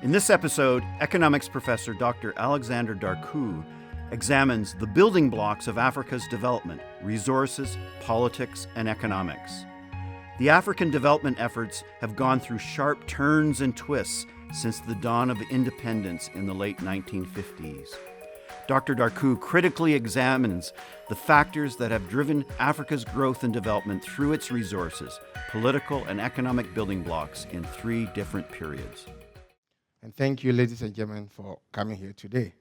In this episode, economics professor Dr. Alexander Darku examines the building blocks of Africa's development: resources, politics, and economics. The African development efforts have gone through sharp turns and twists since the dawn of independence in the late 1950s. Dr. Darku critically examines the factors that have driven Africa's growth and development through its resources, political and economic building blocks in three different periods. And thank you, ladies and gentlemen, for coming here today.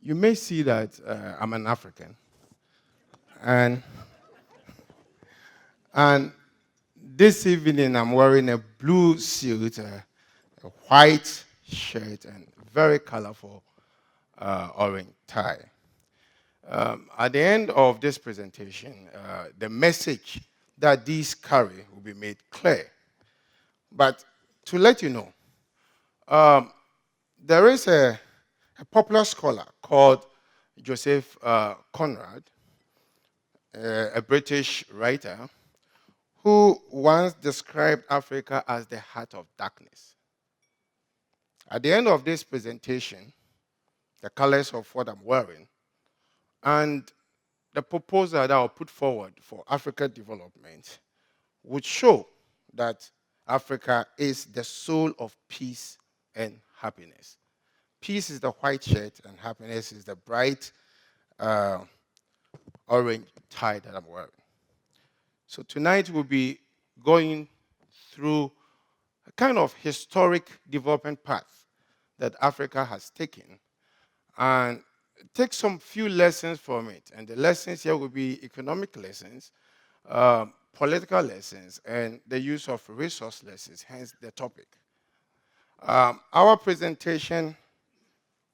You may see that I'm an African. And this evening, I'm wearing a blue suit, a white shirt, and very colorful orange tie. At the end of this presentation, the message that these carry will be made clear. But to let you know, there is a popular scholar called Joseph Conrad, a British writer, who once described Africa as the heart of darkness. At the end of this presentation, the colors of what I'm wearing, and the proposal that I'll put forward for African development would show that Africa is the soul of peace and happiness. Peace is the white shirt, and happiness is the bright orange tie that I'm wearing. So tonight we'll be going through a kind of historic development path that Africa has taken and take some few lessons from it. And the lessons here will be economic lessons, political lessons, and the use of resource lessons, hence the topic. Our presentation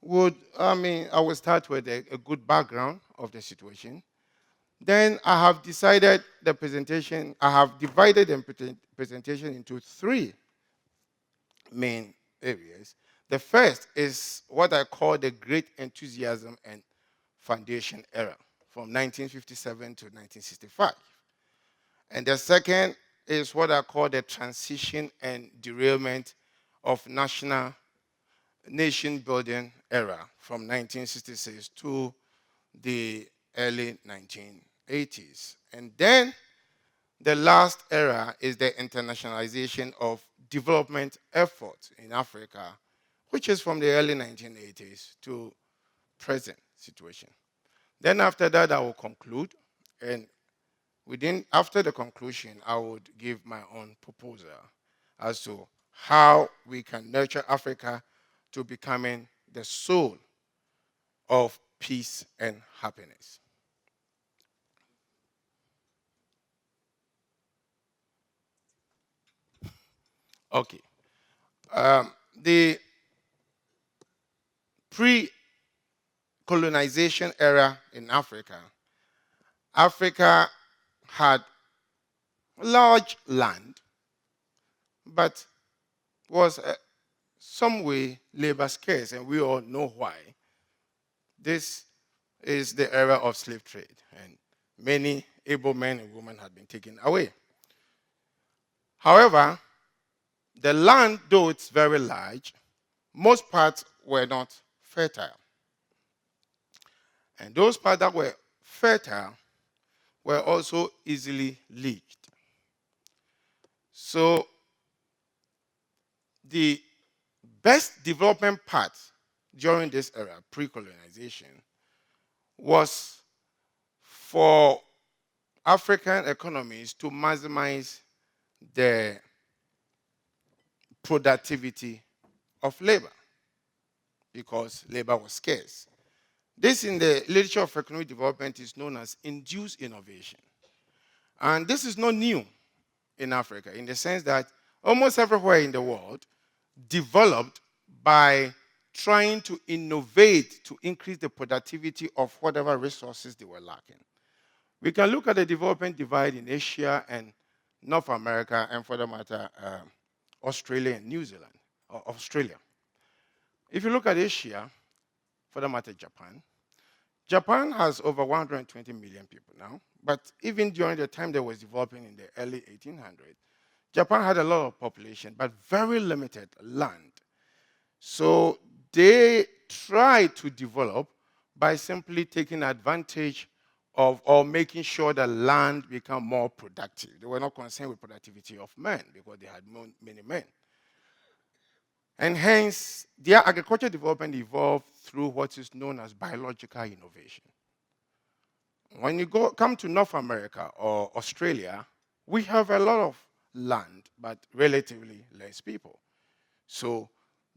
I will start with a good background of the situation. Then I have divided the presentation into three main areas. The first is what I call the Great Enthusiasm and Foundation era, from 1957 to 1965. And the second is what I call the transition and derailment of nation building era, from 1966 to the early 1980s. And then the last era is the internationalization of development efforts in Africa, which is from the early 1980s to present situation. Then after that, I will conclude, and after the conclusion, I would give my own proposal as to how we can nurture Africa to becoming the soul of peace and happiness. Okay. The pre-colonization era in Africa had large land, but was some way labor scarce, and we all know why. This is the era of slave trade, and many able men and women had been taken away. However, the land, though it's very large, most parts were not fertile. And those parts that were fertile were also easily leached. So the best development part during this era, pre-colonization, was for African economies to maximize the productivity of labor, because labor was scarce. This, in the literature of economic development, is known as induced innovation. And this is not new in Africa, in the sense that almost everywhere in the world developed by trying to innovate to increase the productivity of whatever resources they were lacking. We can look at the development divide in Asia and North America, and for that matter, Australia and New Zealand, or Australia. If you look at Asia, for that matter, Japan has over 120 million people now, but even during the time they was developing in the early 1800s, Japan had a lot of population, but very limited land. So they tried to develop by simply taking advantage of or making sure that land become more productive. They were not concerned with productivity of men because they had many men. And hence, their agricultural development evolved through what is known as biological innovation. When you come to North America or Australia, we have a lot of land, but relatively less people. So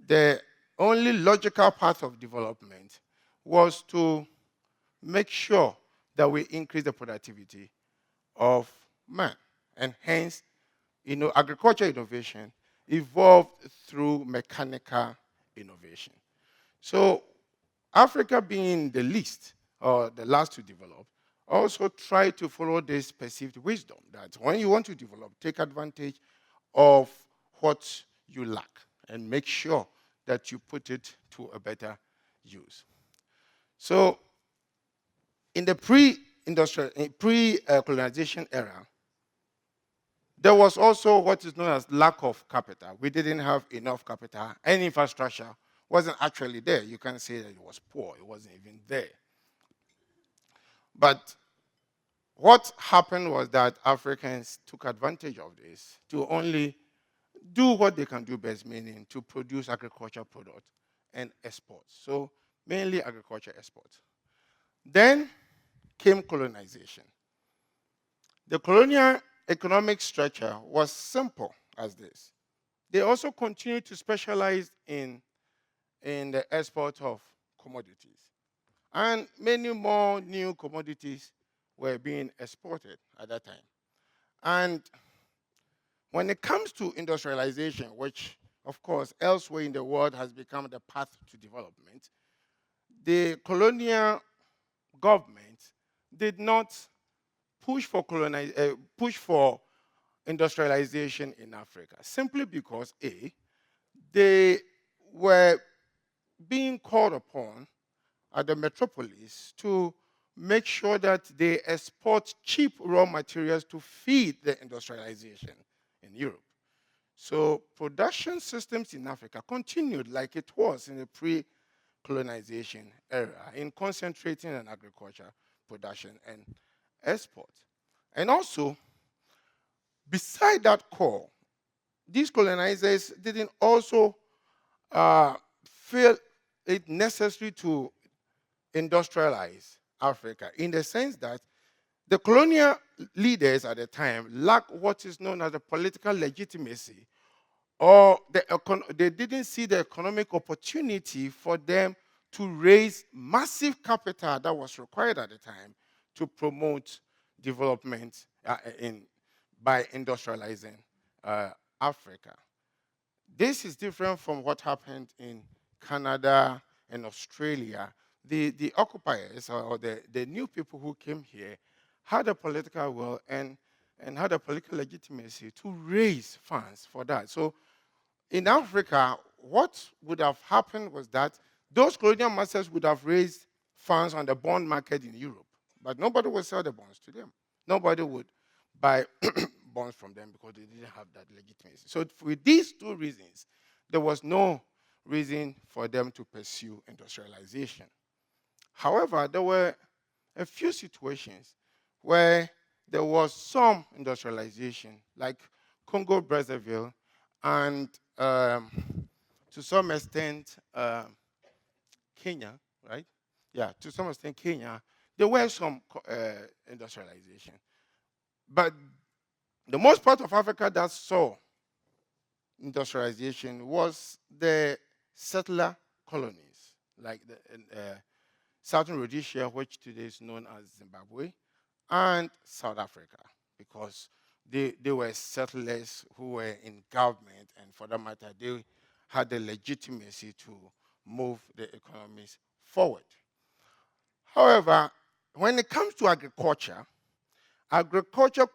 the only logical path of development was to make sure that we increase the productivity of man. And hence, agricultural innovation evolved through mechanical innovation. So Africa being the least or the last to develop, also try to follow this perceived wisdom that when you want to develop, take advantage of what you lack and make sure that you put it to a better use. So in the pre-colonization era, there was also what is known as lack of capital. We didn't have enough capital, and infrastructure wasn't actually there. You can't say that it was poor. It wasn't even there. But what happened was that Africans took advantage of this to only do what they can do best, meaning to produce agricultural products and export. So mainly agriculture exports. Then came colonization. The colonial economic structure was simple as this. They also continued to specialize in the export of commodities. And many more new commodities were being exported at that time. And when it comes to industrialization, which of course elsewhere in the world has become the path to development, the colonial government did not push for industrialization in Africa, simply because they were being called upon at the metropolis to make sure that they export cheap raw materials to feed the industrialization in Europe. So production systems in Africa continued like it was in the pre-colonization era in concentrating on agriculture, production, and export. And also, beside that core, these colonizers didn't also feel it necessary to industrialize Africa in the sense that the colonial leaders at the time lacked what is known as the political legitimacy, or they didn't see the economic opportunity for them to raise massive capital that was required at the time to promote development by industrializing Africa. This is different from what happened in Canada and Australia. The occupiers or the new people who came here had a political will and had a political legitimacy to raise funds for that. So in Africa, what would have happened was that those colonial masters would have raised funds on the bond market in Europe, but nobody would sell the bonds to them. Nobody would buy bonds from them because they didn't have that legitimacy. So with these two reasons, there was no reason for them to pursue industrialization. However, there were a few situations where there was some industrialization, like Congo Brazzaville, and to some extent Kenya, right? Yeah, to some extent Kenya, there were some industrialization. But the most part of Africa that saw industrialization was the settler colonies, like the Southern Rhodesia, which today is known as Zimbabwe, and South Africa, because they were settlers who were in government, and for that matter, they had the legitimacy to move the economies forward. However, when it comes to agriculture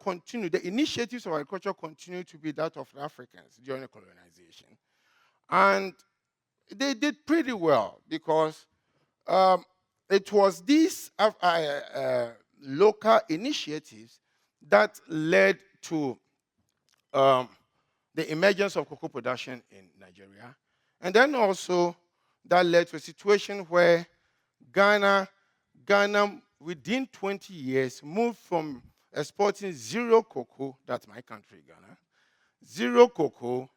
continued, the initiatives of agriculture continued to be that of the Africans during the colonization. And they did pretty well because it was these local initiatives that led to the emergence of cocoa production in Nigeria. And then also that led to a situation where Ghana, within 20 years, moved from exporting zero cocoa, that's my country, Ghana, zero cocoa,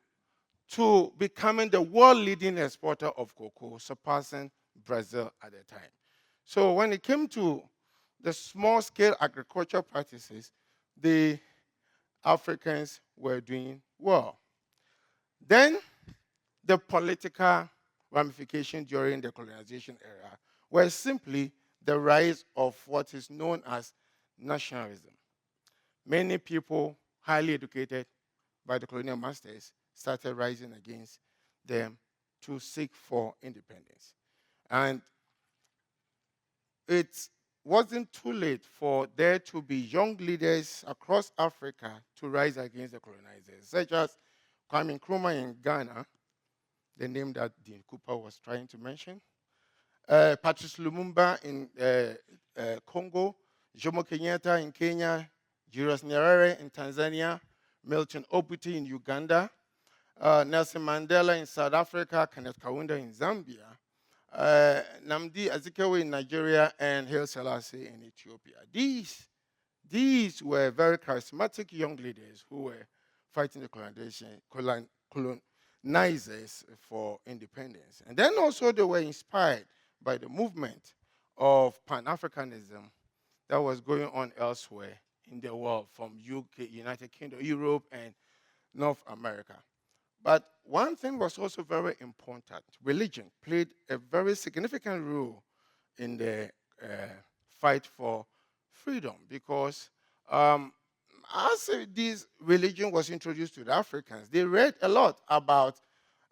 to becoming the world leading exporter of cocoa, surpassing Brazil at the time. So when it came to the small-scale agricultural practices, the Africans were doing well. Then the political ramifications during the colonization era were simply the rise of what is known as nationalism. Many people, highly educated by the colonial masters, started rising against them to seek for independence. And it wasn't too late for there to be young leaders across Africa to rise against the colonizers, such as Kwame Nkrumah in Ghana, the name that Dean Cooper was trying to mention, Patrice Lumumba in Congo, Jomo Kenyatta in Kenya, Julius Nyerere in Tanzania, Milton Obote in Uganda, Nelson Mandela in South Africa, Kenneth Kaunda in Zambia, Nnamdi Azikiwe in Nigeria, and Haile Selassie in Ethiopia. These were very charismatic young leaders who were fighting the colonizers for independence. And then also they were inspired by the movement of Pan-Africanism that was going on elsewhere in the world, from UK, United Kingdom, Europe, and North America. But one thing was also very important. Religion played a very significant role in the fight for freedom, because as this religion was introduced to the Africans, they read a lot about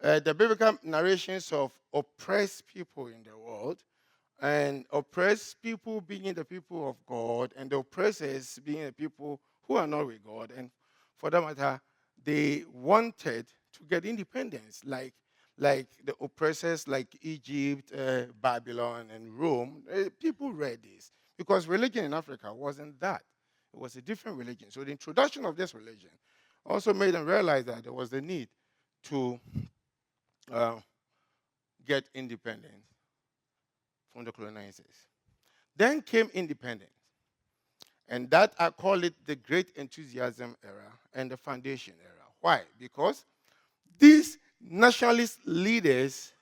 the biblical narrations of oppressed people in the world, and oppressed people being the people of God, and the oppressors being the people who are not with God. And for that matter, they wanted to get independence, like the oppressors like Egypt, Babylon, and Rome. People read this because religion in Africa wasn't that. It was a different religion. So the introduction of this religion also made them realize that there was the need to get independence from the colonizers. Then came independence. And that I call it the Great Enthusiasm era and the Foundation era. Why? Because these nationalist leaders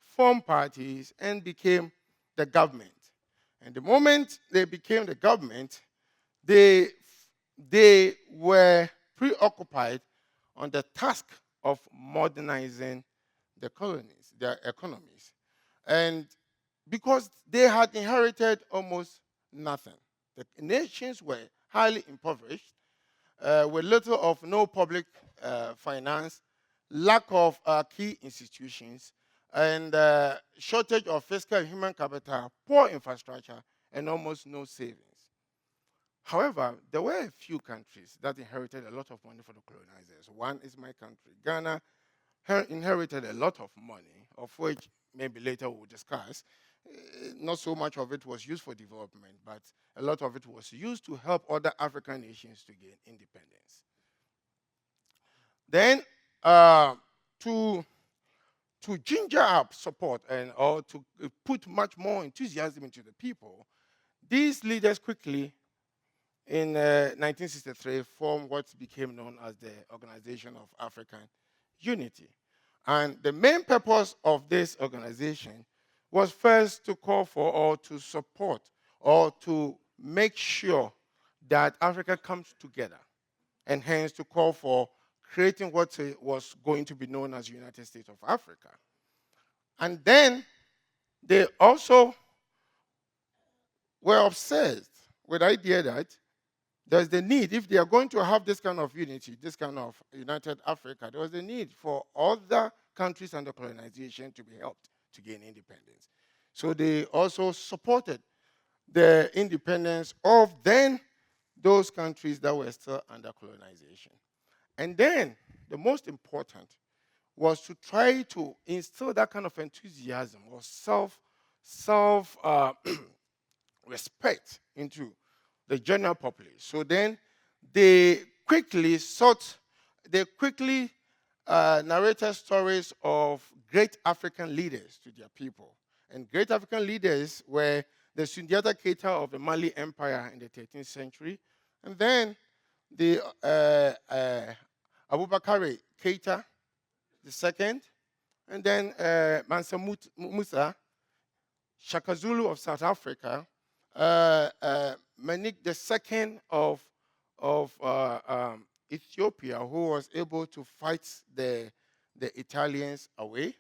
formed parties and became the government. And the moment they became the government, they were preoccupied on the task of modernizing the colonies, their economies. And because they had inherited almost nothing. The nations were highly impoverished, with little of no public finance, lack of key institutions, and shortage of fiscal and human capital, poor infrastructure, and almost no savings. However, there were a few countries that inherited a lot of money for the colonizers. One is my country. Ghana inherited a lot of money, of which maybe later we'll discuss. Not so much of it was used for development, but a lot of it was used to help other African nations to gain independence. Then, to ginger up support or to put much more enthusiasm into the people, these leaders quickly, in 1963, formed what became known as the Organization of African Unity. And the main purpose of this organization was first to call for or to support or to make sure that Africa comes together, and hence to call for creating what was going to be known as United States of Africa. And then they also were obsessed with the idea that there's the need, if they are going to have this kind of unity, this kind of united Africa, there was the need for other countries under colonization to be helped to gain independence. So they also supported the independence of then those countries that were still under colonization. And then the most important was to try to instill that kind of enthusiasm or self respect into the general populace. So then they quickly sought they quickly narrated stories of great African leaders to their people. And great African leaders were the Sundiata Keita of the Mali Empire in the 13th century, and then the Abubakar Keita the second, and then Mansa Musa, Shaka Zulu of South Africa, Manik II of Ethiopia, who was able to fight the Italians away.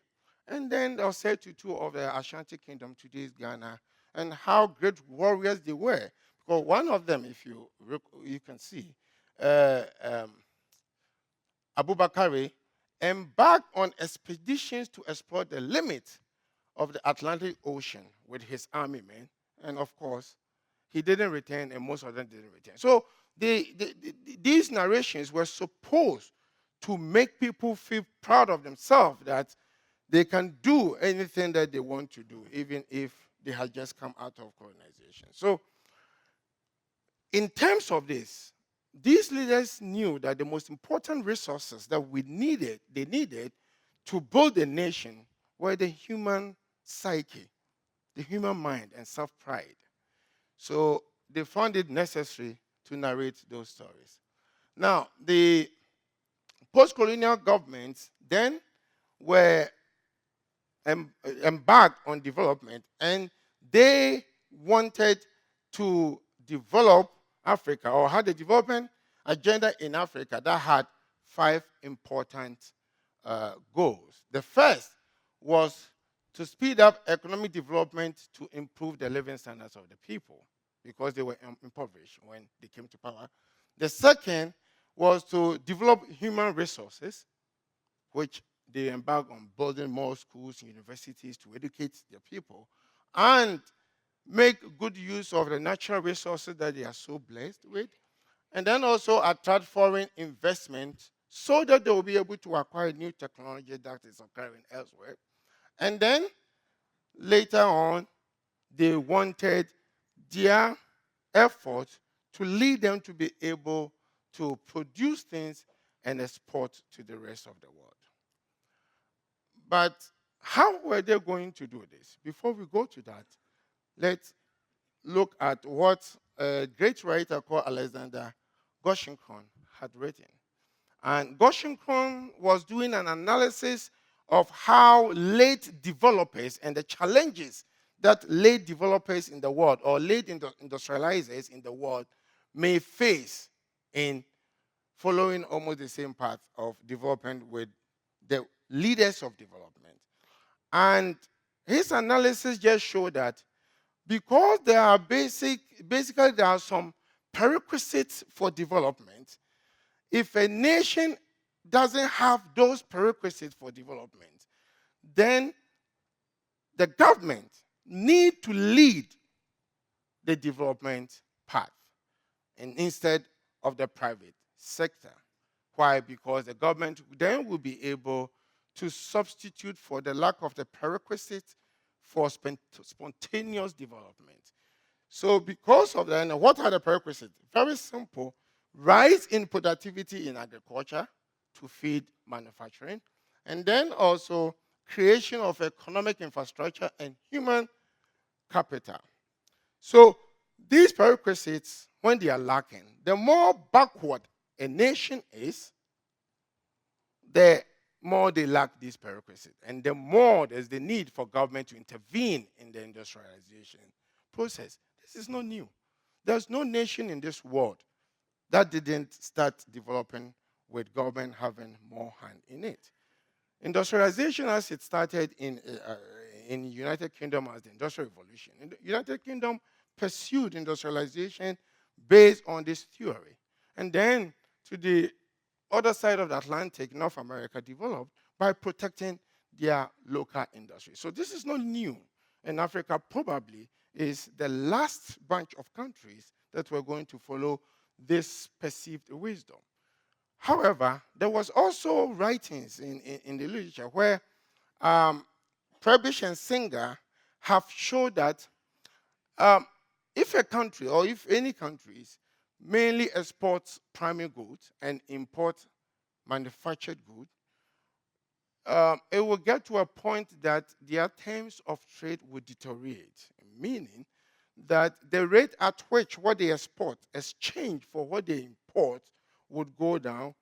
And then there was Setu II of the Ashanti Kingdom, today's Ghana, and how great warriors they were. Because one of them, if you can see, Abubakar embarked on expeditions to explore the limits of the Atlantic Ocean with his army men. And of course, he didn't return, and most of them didn't return. So these narrations were supposed to make people feel proud of themselves, that they can do anything that they want to do, even if they had just come out of colonization. So in terms of this, these leaders knew that the most important resources that they needed to build a nation were the human psyche, the human mind, and self-pride. So they found it necessary to narrate those stories. Now, the post-colonial governments then were embarked on development, and they wanted to develop Africa, or had a development agenda in Africa that had 5 important goals. The first was to speed up economic development to improve the living standards of the people, because they were impoverished when they came to power. The second was to develop human resources, which they embarked on building more schools and universities to educate their people, and make good use of the natural resources that they are so blessed with, and then also attract foreign investment so that they will be able to acquire new technology that is occurring elsewhere. And then later on, they wanted their efforts to lead them to be able to produce things and export to the rest of the world. But how were they going to do this? Before we go to that, let's look at what a great writer called Alexander had written. And Goshenkron was doing an analysis of how late developers and the challenges that late developers in the world, or late industrializers in the world, may face in following almost the same path of development with the leaders of development. And his analysis just showed that because there are basically there are some prerequisites for development, if a nation doesn't have those prerequisites for development, then the government need to lead the development path, and instead of the private sector. Why? Because the government then will be able to substitute for the lack of the prerequisites for spontaneous development. So because of that, what are the prerequisites? Very simple. Rise in productivity in agriculture to feed manufacturing, and then also creation of economic infrastructure and human capital. So these prerequisites, when they are lacking, the more backward a nation is, the more they lack these prerequisites, and the more there's the need for government to intervene in the industrialization process. This is not new. There's no nation in this world that didn't start developing with government having more hand in it. Industrialization, as it started in United Kingdom as the Industrial Revolution. In the United Kingdom pursued industrialization based on this theory. And then to the other side of the Atlantic, North America developed by protecting their local industry. So this is not new. And Africa probably is the last bunch of countries that were going to follow this perceived wisdom. However, there was also writings in the literature where Prebisch and Singer have showed that if a country, or if any countries, mainly exports primary goods and import manufactured goods, it will get to a point that their terms of trade will deteriorate, meaning that the rate at which what they export exchange for what they import would go down,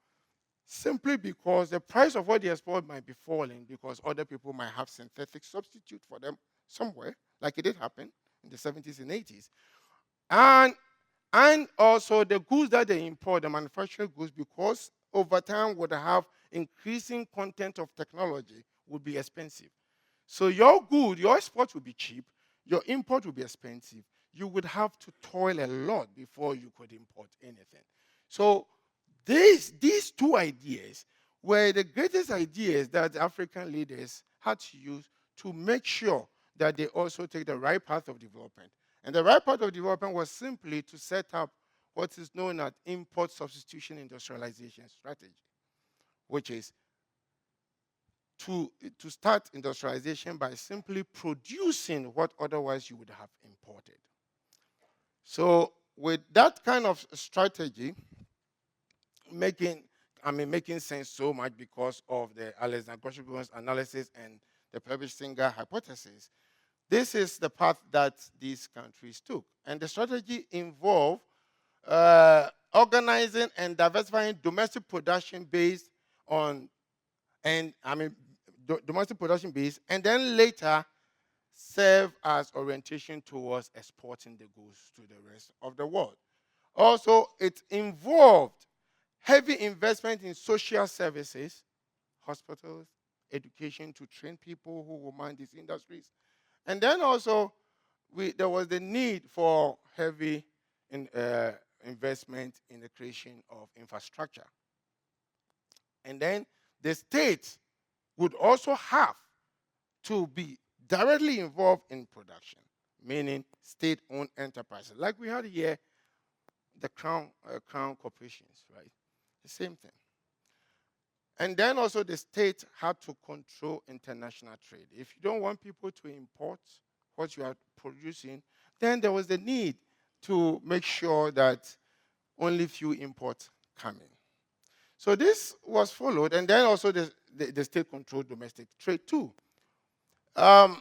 simply because the price of what they export might be falling because other people might have synthetic substitute for them somewhere, like it did happen in the 70s and 80s. And also the goods that they import, the manufactured goods, because over time would have increasing content of technology, would be expensive. So your good, your export will be cheap, your import will be expensive. You would have to toil a lot before you could import anything. So these two ideas were the greatest ideas that African leaders had to use to make sure that they also take the right path of development. And the right path of development was simply to set up what is known as import substitution industrialization strategy, which is to start industrialization by simply producing what otherwise you would have imported. So with that kind of strategy, making sense so much because of the Alexander analysis and the Purvis-Singer hypothesis, this is the path that these countries took. And the strategy involved organizing and diversifying domestic production based on, domestic production based, and then later serve as orientation towards exporting the goods to the rest of the world. Also, it involved heavy investment in social services, hospitals, education to train people who will mind these industries. And then also, there was the need for heavy investment in the creation of infrastructure. And then the state would also have to be directly involved in production, meaning state-owned enterprises. Like we had here, the crown corporations, right? The same thing. And then also the state had to control international trade. If you don't want people to import what you are producing, then there was the need to make sure that only few imports come in. So this was followed, and then also the state controlled domestic trade too. The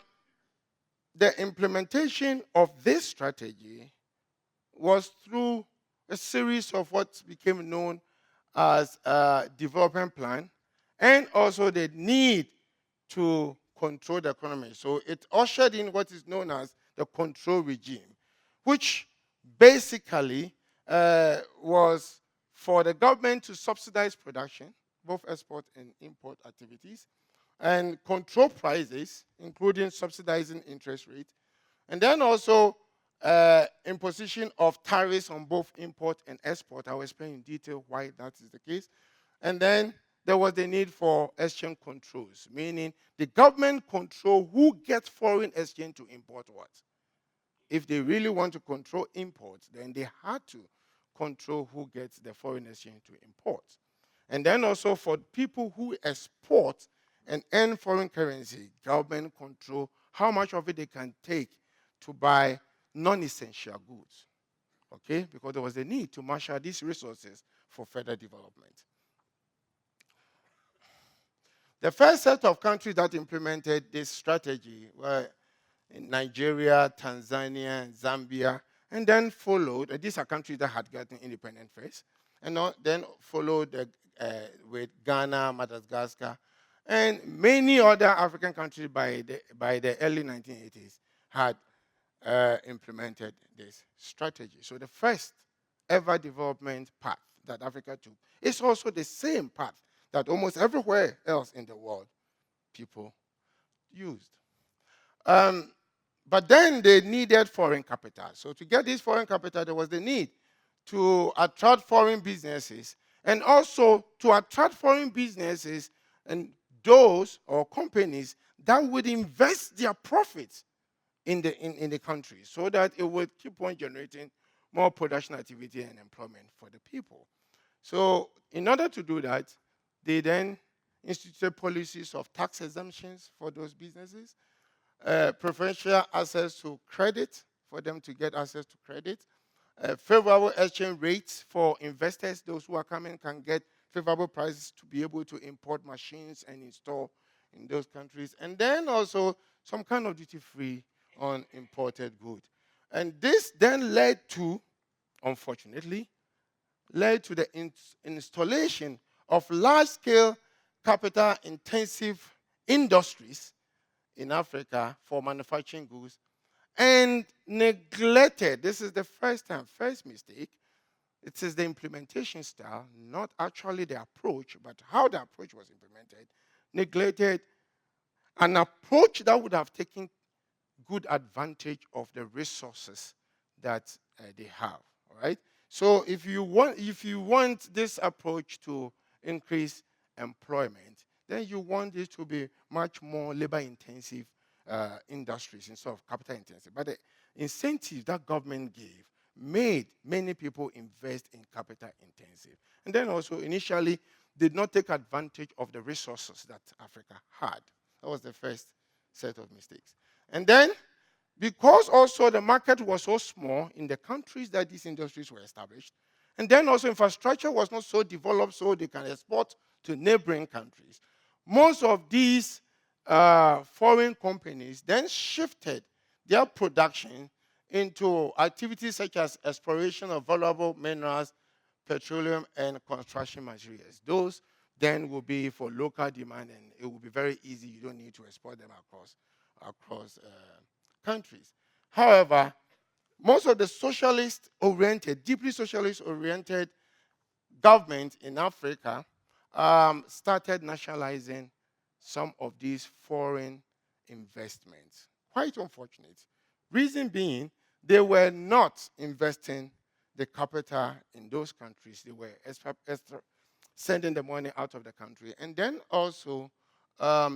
implementation of this strategy was through a series of what became known as a development plan, and also the need to control the economy. So it ushered in what is known as the control regime, which basically was for the government to subsidize production, both export and import activities, and control prices, including subsidizing interest rate, and then also imposition of tariffs on both import and export. I will explain in detail why that is the case. And then there was the need for exchange controls, meaning the government control who gets foreign exchange to import what. If they really want to control imports, then they had to control who gets the foreign exchange to import. And then also for people who export and earn foreign currency, government control how much of it they can take to buy non-essential goods, okay? Because there was a need to marshal these resources for further development. The first set of countries that implemented this strategy were in Nigeria, Tanzania, Zambia, and then followed, these are countries that had gotten independent first, and then followed with Ghana, Madagascar, and many other African countries by the early 1980s had implemented this strategy. So the first ever development path that Africa took is also the same path that almost everywhere else in the world people used. But then they needed foreign capital. So to get this foreign capital, there was the need to attract foreign businesses, and also to attract foreign businesses and those or companies that would invest their profits in the country, so that it would keep on generating more production activity and employment for the people. So in order to do that, they then instituted policies of tax exemptions for those businesses, preferential access to credit for them to get access to credit, favorable exchange rates for investors. Those who are coming can get favorable prices to be able to import machines and install in those countries. And then also some kind of duty-free on imported goods. And this then led to, unfortunately, the installation of large-scale capital-intensive industries in Africa for manufacturing goods and neglected, this is the first mistake, it is the implementation style, not actually the approach, but how the approach was implemented, neglected an approach that would have taken good advantage of the resources that they have. All right. So if you want this approach to increase employment, then you want it to be much more labor-intensive industries instead of capital-intensive. But the incentives that government gave made many people invest in capital-intensive, and then also initially did not take advantage of the resources that Africa had. That was the first set of mistakes. And then, because also the market was so small in the countries that these industries were established, and then also infrastructure was not so developed so they can export to neighboring countries, most of these foreign companies then shifted their production into activities such as exploration of valuable minerals, petroleum, and construction materials. Those then will be for local demand, and it will be very easy. You don't need to export them across countries. However, most of the socialist-oriented, deeply socialist-oriented governments in Africa started nationalizing some of these foreign investments. Quite unfortunate. Reason being, they were not investing the capital in those countries. They were sending the money out of the country. And then also,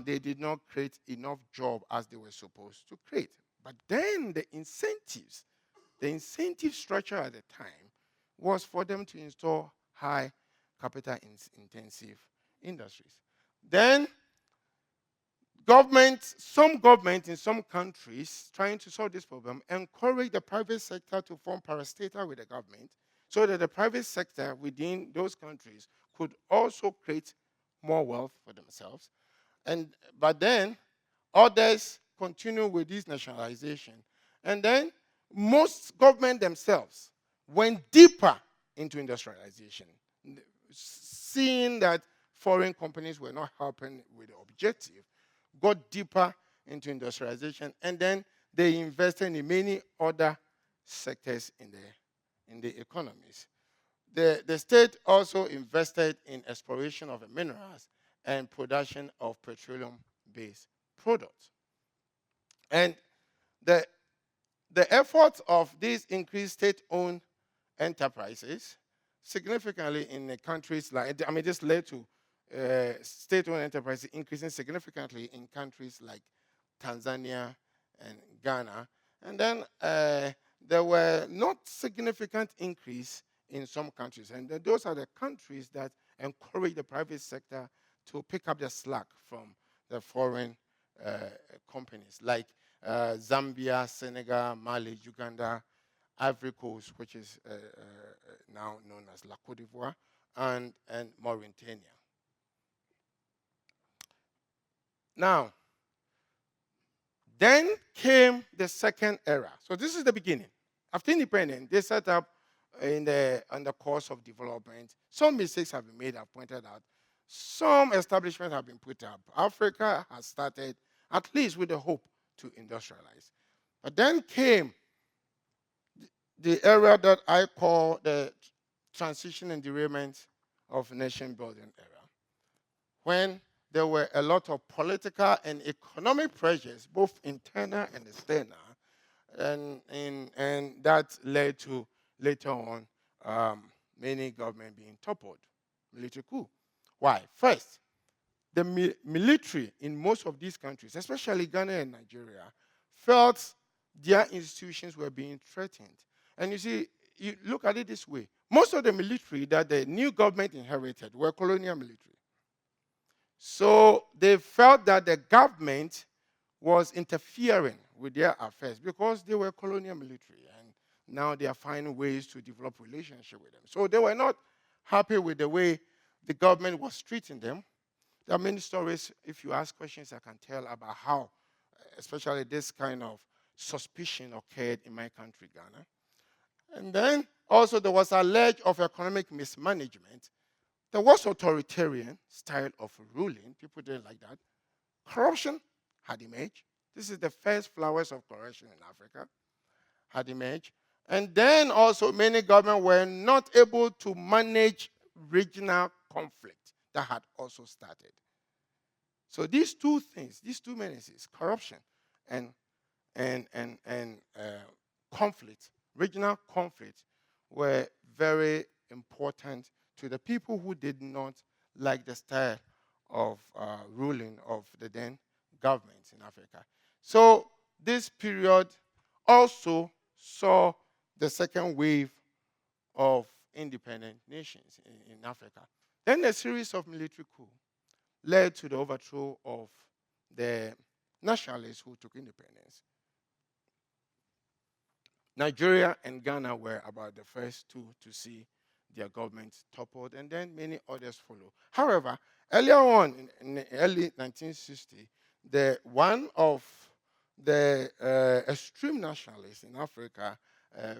they did not create enough jobs as they were supposed to create. But then the incentive structure at the time was for them to install high capital-intensive industries. Then some government in some countries trying to solve this problem encourage the private sector to form parastatal with the government so that the private sector within those countries could also create more wealth for themselves. But then others continue with this nationalization. And then most government themselves went deeper into industrialization, seeing that foreign companies were not helping with the objective, got deeper into industrialization, and then they invested in many other sectors in the economies. The state also invested in exploration of the minerals and production of petroleum-based products. And the efforts of these increased state-owned enterprises significantly in the countries like, this led to state-owned enterprises increasing significantly in countries like Tanzania and Ghana. And then there were not significant increase in some countries. And those are the countries that encourage the private sector to pick up the slack from the foreign companies like Zambia, Senegal, Mali, Uganda, Ivory Coast, which is now known as La Côte d'Ivoire, and Mauritania. Now, then came the second era. So this is the beginning. After independence, they set up on the course of development. Some mistakes have been made, I've pointed out. Some establishments have been put up. Africa has started, at least with the hope, to industrialize. But then came the era that I call the transition and derailment of nation building era, when there were a lot of political and economic pressures, both internal and external, and that led to, later on, many governments being toppled, military coup. Why? First, the military in most of these countries, especially Ghana and Nigeria, felt their institutions were being threatened. And you see, you look at it this way. Most of the military that the new government inherited were colonial military. So they felt that the government was interfering with their affairs because they were colonial military, and now they are finding ways to develop relationship with them. So they were not happy with the way the government was treating them. There are many stories, if you ask questions, I can tell about how, especially this kind of suspicion occurred in my country, Ghana. And then also there was alleged of economic mismanagement. There was authoritarian style of ruling. People didn't like that. Corruption had emerged. This is the first flowers of corruption in Africa, had emerged. And then also many governments were not able to manage regional conflict that had also started. So these two things, these two menaces, corruption and conflict, regional conflict, were very important to the people who did not like the style of ruling of the then governments in Africa. So this period also saw the second wave of independent nations in Africa. Then a series of military coups led to the overthrow of the nationalists who took independence. Nigeria and Ghana were about the first two to see their governments toppled, and then many others followed. However, earlier on, in the early 1960s, one of the extreme nationalists in Africa,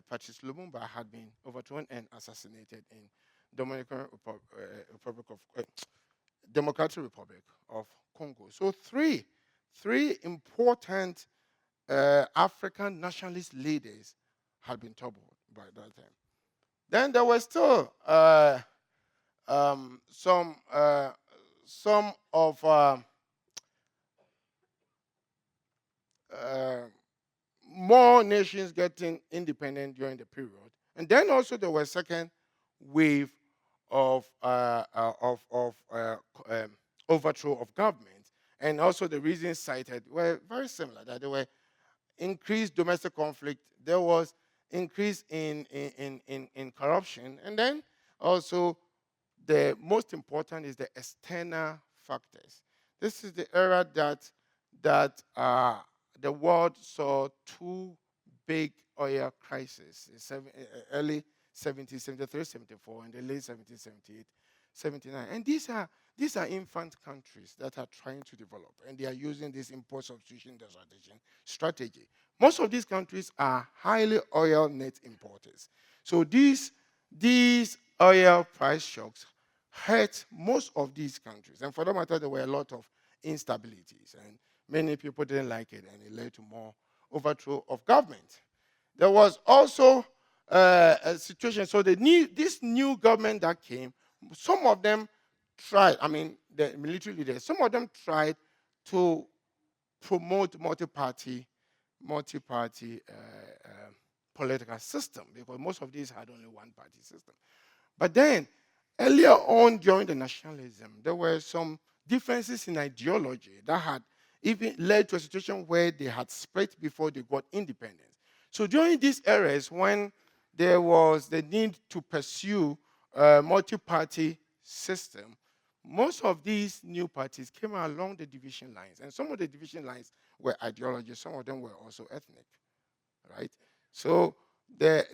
Patrice Lumumba, had been overthrown and assassinated in Democratic Republic of Congo. So three important African nationalist leaders had been toppled by that time. Then there were still some of more nations getting independent during the period, and then also there was a second wave of overthrow of government, and also the reasons cited were very similar. That there were increased domestic conflict, there was increase in corruption, and then also the most important is the external factors. This is the era that the world saw two big oil crises, early 70s, 73, 74, and the late 70s, 78, 79. And these are infant countries that are trying to develop, and they are using this import substitution desertation strategy. Most of these countries are highly oil net importers. So these oil price shocks hurt most of these countries. And for that matter, there were a lot of instabilities, and many people didn't like it, and it led to more overthrow of government. There was also a situation, so this new government that came, some of them tried, the military leaders, some of them tried to promote multi-party political system, because most of these had only one-party system. But then, earlier on during the nationalism, there were some differences in ideology that had even led to a situation where they had split before they got independence. So during these eras, when there was the need to pursue a multi-party system, most of these new parties came along the division lines, and some of the division lines were ideology, some of them were also ethnic, right? So the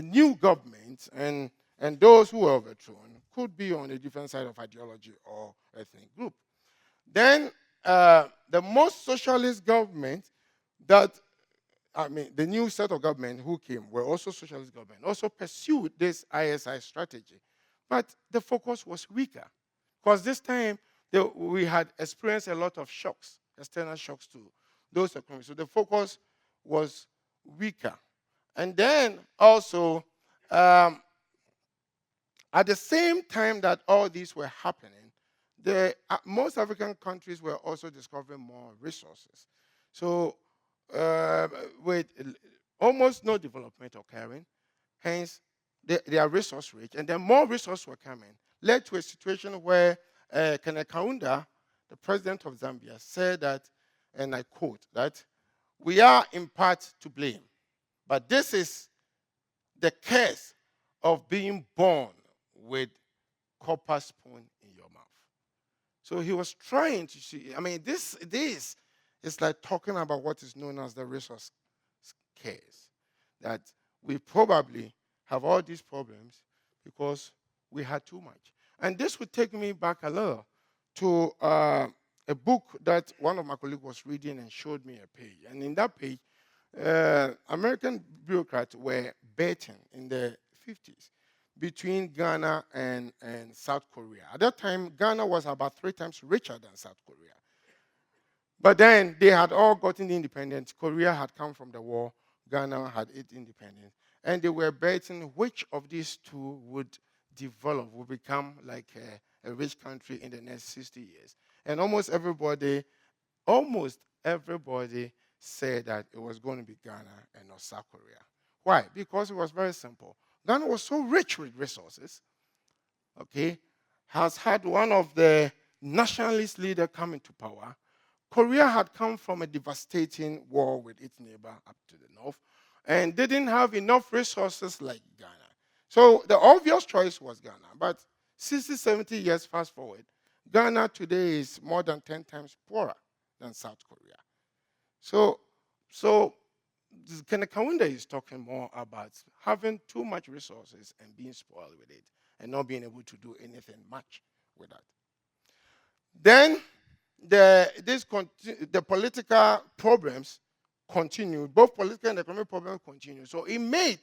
new government and those who were overthrown could be on a different side of ideology or ethnic group. Then the most socialist government the new set of government who came were also socialist government, also pursued this ISI strategy. But the focus was weaker, because this time we had experienced a lot of shocks, external shocks to those economies. So the focus was weaker. And then also, at the same time that all these were happening, most African countries were also discovering more resources. So with almost no development occurring, hence they are resource rich, and then more resources were coming, led to a situation where Kenneth Kaunda, the president of Zambia, said that, and I quote, that we are in part to blame, but this is the curse of being born with copper spoon in your mouth. So he was trying to see, this is like talking about what is known as the resource curse, that we probably have all these problems because We had too much. And this would take me back a little to a book that one of my colleagues was reading and showed me a page. And in that page, American bureaucrats were betting in the 50s between Ghana and South Korea. At that time, Ghana was about 3 times richer than South Korea. But then they had all gotten independence. Korea had come from the war. Ghana had its independence. And they were betting which of these two would develop, would become like a rich country in the next 60 years. And almost everybody said that it was going to be Ghana and not South Korea. Why? Because it was very simple. Ghana was so rich with resources, okay, has had one of the nationalist leaders come into power. Korea had come from a devastating war with its neighbor up to the north and didn't have enough resources like Ghana. So the obvious choice was Ghana. But 60, 70 years fast forward, Ghana today is more than 10 times poorer than South Korea. So Kenneth Kaunda is talking more about having too much resources and being spoiled with it and not being able to do anything much with that. Then the political problems continue. Both political and economic problems continue. So it made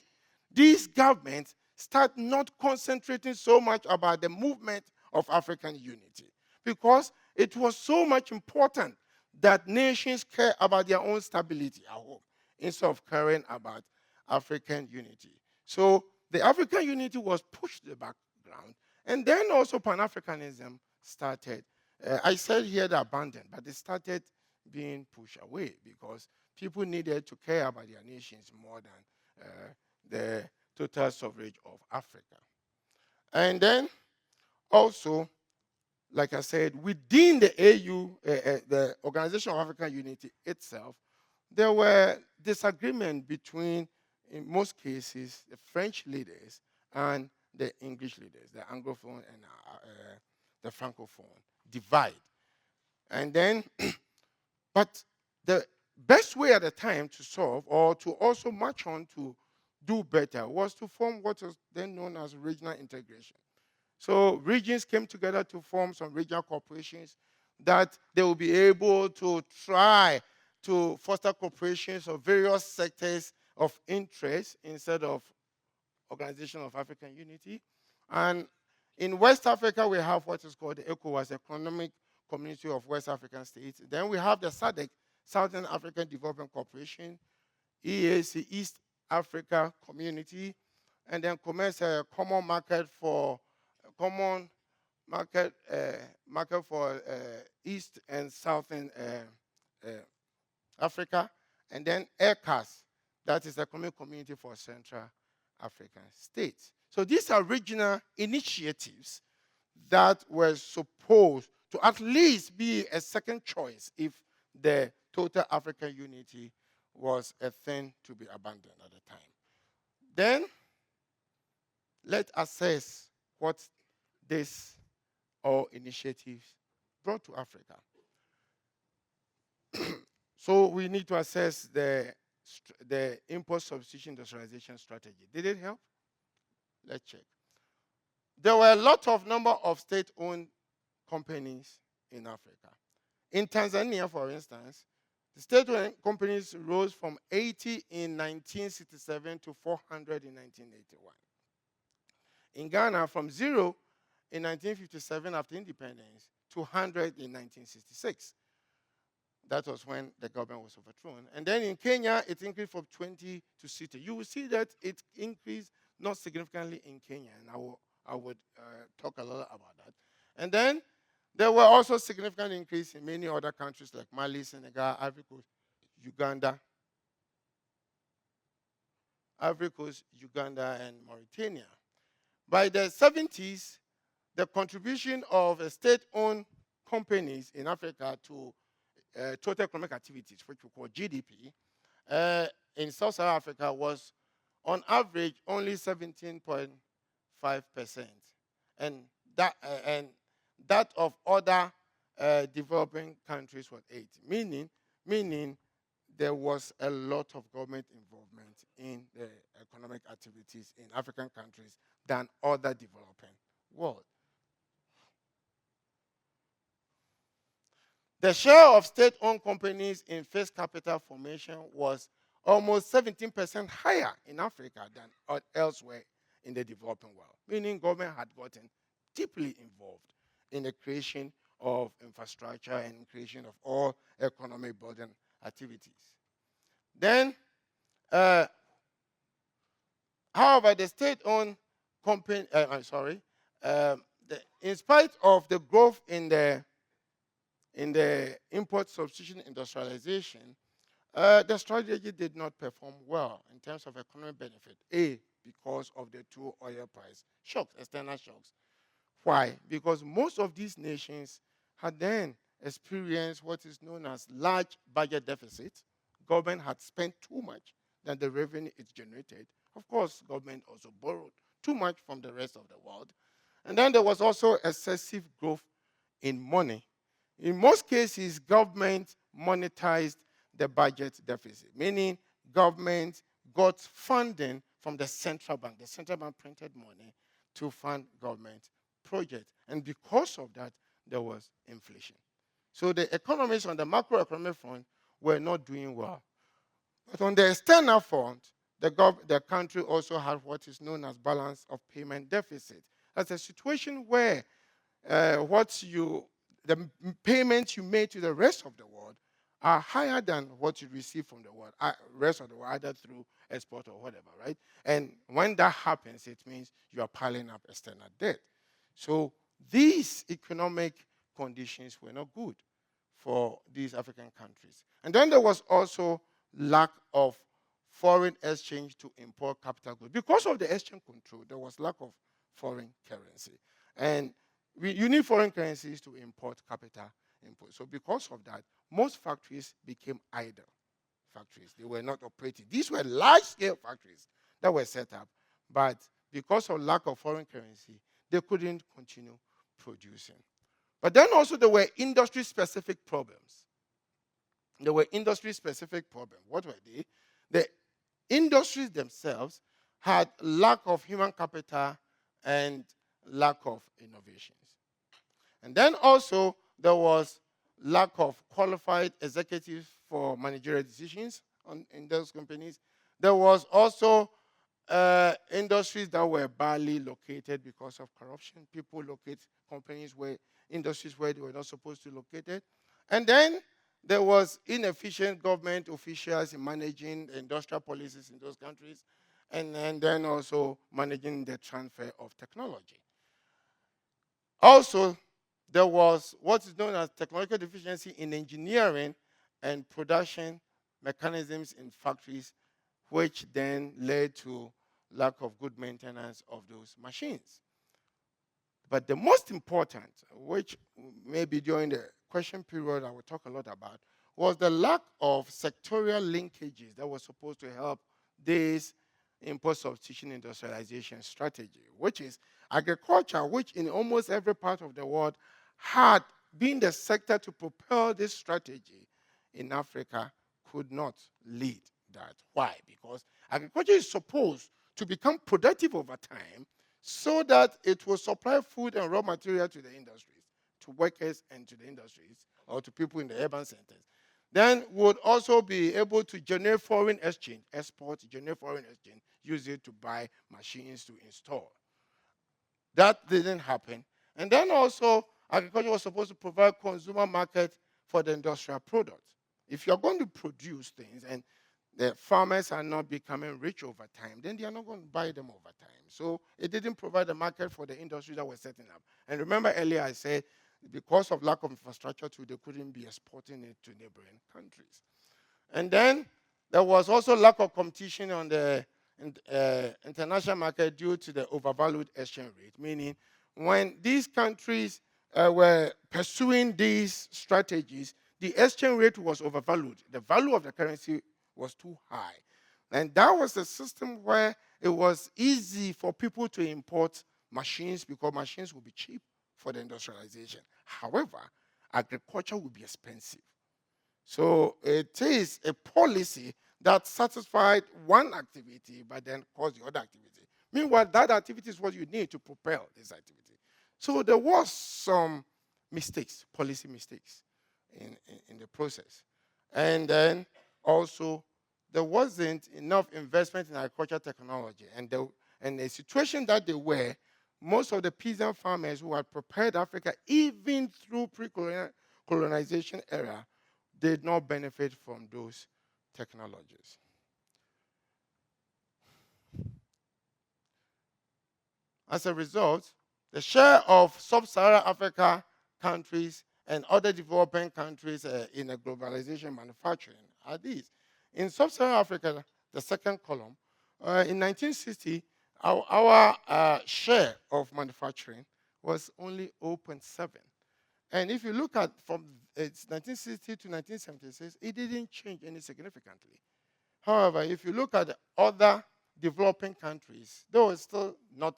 these governments start not concentrating so much about the movement of African unity because it was so much important that nations care about their own stability at home instead of caring about African unity. So the African unity was pushed to the background, and then also Pan-Africanism started. I said here the abandoned, but it started being pushed away because people needed to care about their nations more than the total sovereignty of Africa. And then also, like I said, within the AU, the Organization of African Unity itself, there were disagreements between, in most cases, the French leaders and the English leaders, the Anglophone and the Francophone divide. And then, but the best way at the time to solve or to also march on to do better was to form what was then known as regional integration. So regions came together to form some regional corporations that they will be able to try to foster corporations of various sectors of interest instead of Organization of African Unity. And in West Africa, we have what is called the ECOWAS, Economic Community of West African States. Then we have the SADC, Southern African Development Corporation, EAC, East Africa Community, and then common market for East and Southern Africa, and then ECAS, that is the Economic Community for Central African States. So these are regional initiatives that were supposed to at least be a second choice if the total African unity was a thing to be abandoned at the time. Then, let's assess what these all initiatives brought to Africa. So we need to assess the import substitution industrialization strategy. Did it help? Let's check. There were a lot of number of state-owned companies in Africa. In Tanzania, for instance, the state-owned companies rose from 80 in 1967 to 400 in 1981. In Ghana, from 0 in 1957 after independence to 100 in 1966. That was when the government was overthrown. And then in Kenya, it increased from 20 to 60. You will see that it increased not significantly in Kenya, and I would talk a lot about that. And then there were also significant increase in many other countries like Mali, Senegal, Ivory Coast, Uganda, and Mauritania. By the 70s, the contribution of state-owned companies in Africa to total economic activities, which we call GDP, in South Africa was on average only 17.5%. And that of other developing countries was 8, meaning there was a lot of government involvement in the economic activities in African countries than other developing world. The share of state-owned companies in first capital formation was almost 17% higher in Africa than elsewhere in the developing world, meaning government had gotten deeply involved in the creation of infrastructure and creation of all economic building activities. Then, however, the state-owned company, in spite of the growth in the import substitution industrialization, the strategy did not perform well in terms of economic benefit. Because of the two oil price shocks, external shocks. Why? Because most of these nations had then experienced what is known as large budget deficits. Government had spent too much than the revenue it generated. Of course, government also borrowed too much from the rest of the world. And then there was also excessive growth in money. In most cases, government monetized the budget deficit, meaning government got funding from the central bank. The central bank printed money to fund government projects. And because of that, there was inflation. So the economies on the macroeconomic front were not doing well. But on the external front, the country also had what is known as balance of payment deficit. That's a situation where the payments you made to the rest of the world are higher than what you receive from the rest of the world, either through export or whatever, right? And when that happens, it means you are piling up external debt. So these economic conditions were not good for these African countries. And then there was also lack of foreign exchange to import capital goods. Because of the exchange control, there was lack of foreign currency. And you need foreign currencies to import capital input. So because of that, most factories became idle factories. They were not operating. These were large-scale factories that were set up, but because of lack of foreign currency, they couldn't continue producing. But then also there were industry-specific problems. There were industry-specific problems. What were they? The industries themselves had lack of human capital and lack of innovations. And then also there was lack of qualified executives for managerial decisions in those companies. There was also industries that were badly located because of corruption. People locate industries where they were not supposed to locate it. And then there was inefficient government officials in managing industrial policies in those countries, and then also managing the transfer of technology. Also, there was what is known as technological deficiency in engineering and production mechanisms in factories, which then led to lack of good maintenance of those machines. But the most important, which maybe during the question period I will talk a lot about, was the lack of sectorial linkages that were supposed to help this import substitution industrialization strategy, which is agriculture, which in almost every part of the world had been the sector to propel this strategy. In Africa, could not lead that. Why? Because agriculture is supposed to become productive over time so that it will supply food and raw material to the industries, to workers and to the industries, or to people in the urban centers. Then would also be able to generate foreign exchange, generate foreign exchange, use it to buy machines to install. That didn't happen. And then also, agriculture was supposed to provide consumer market for the industrial products. If you're going to produce things and the farmers are not becoming rich over time, then they are not going to buy them over time. So it didn't provide a market for the industry that was setting up. And remember earlier I said, because of lack of infrastructure too, they couldn't be exporting it to neighboring countries. And then there was also lack of competition on the international market due to the overvalued exchange rate, meaning when these countries were pursuing these strategies, the exchange rate was overvalued. The value of the currency was too high. And that was a system where it was easy for people to import machines because machines would be cheap for the industrialization. However, agriculture would be expensive. So it is a policy that satisfied one activity but then caused the other activity. Meanwhile, that activity is what you need to propel this activity. So there was some mistakes, policy mistakes in the process. And then also there wasn't enough investment in agricultural technology. And the situation that they were, most of the peasant farmers who had prepared Africa, even through pre-colonization era, did not benefit from those technologies. As a result, the share of sub-Saharan Africa countries and other developing countries in the globalization manufacturing are these. In sub-Saharan Africa, the second column, in 1960, our share of manufacturing was only 0.7. And if you look at from its 1960 to 1976, it didn't change any significantly. However, if you look at other developing countries, though it's still not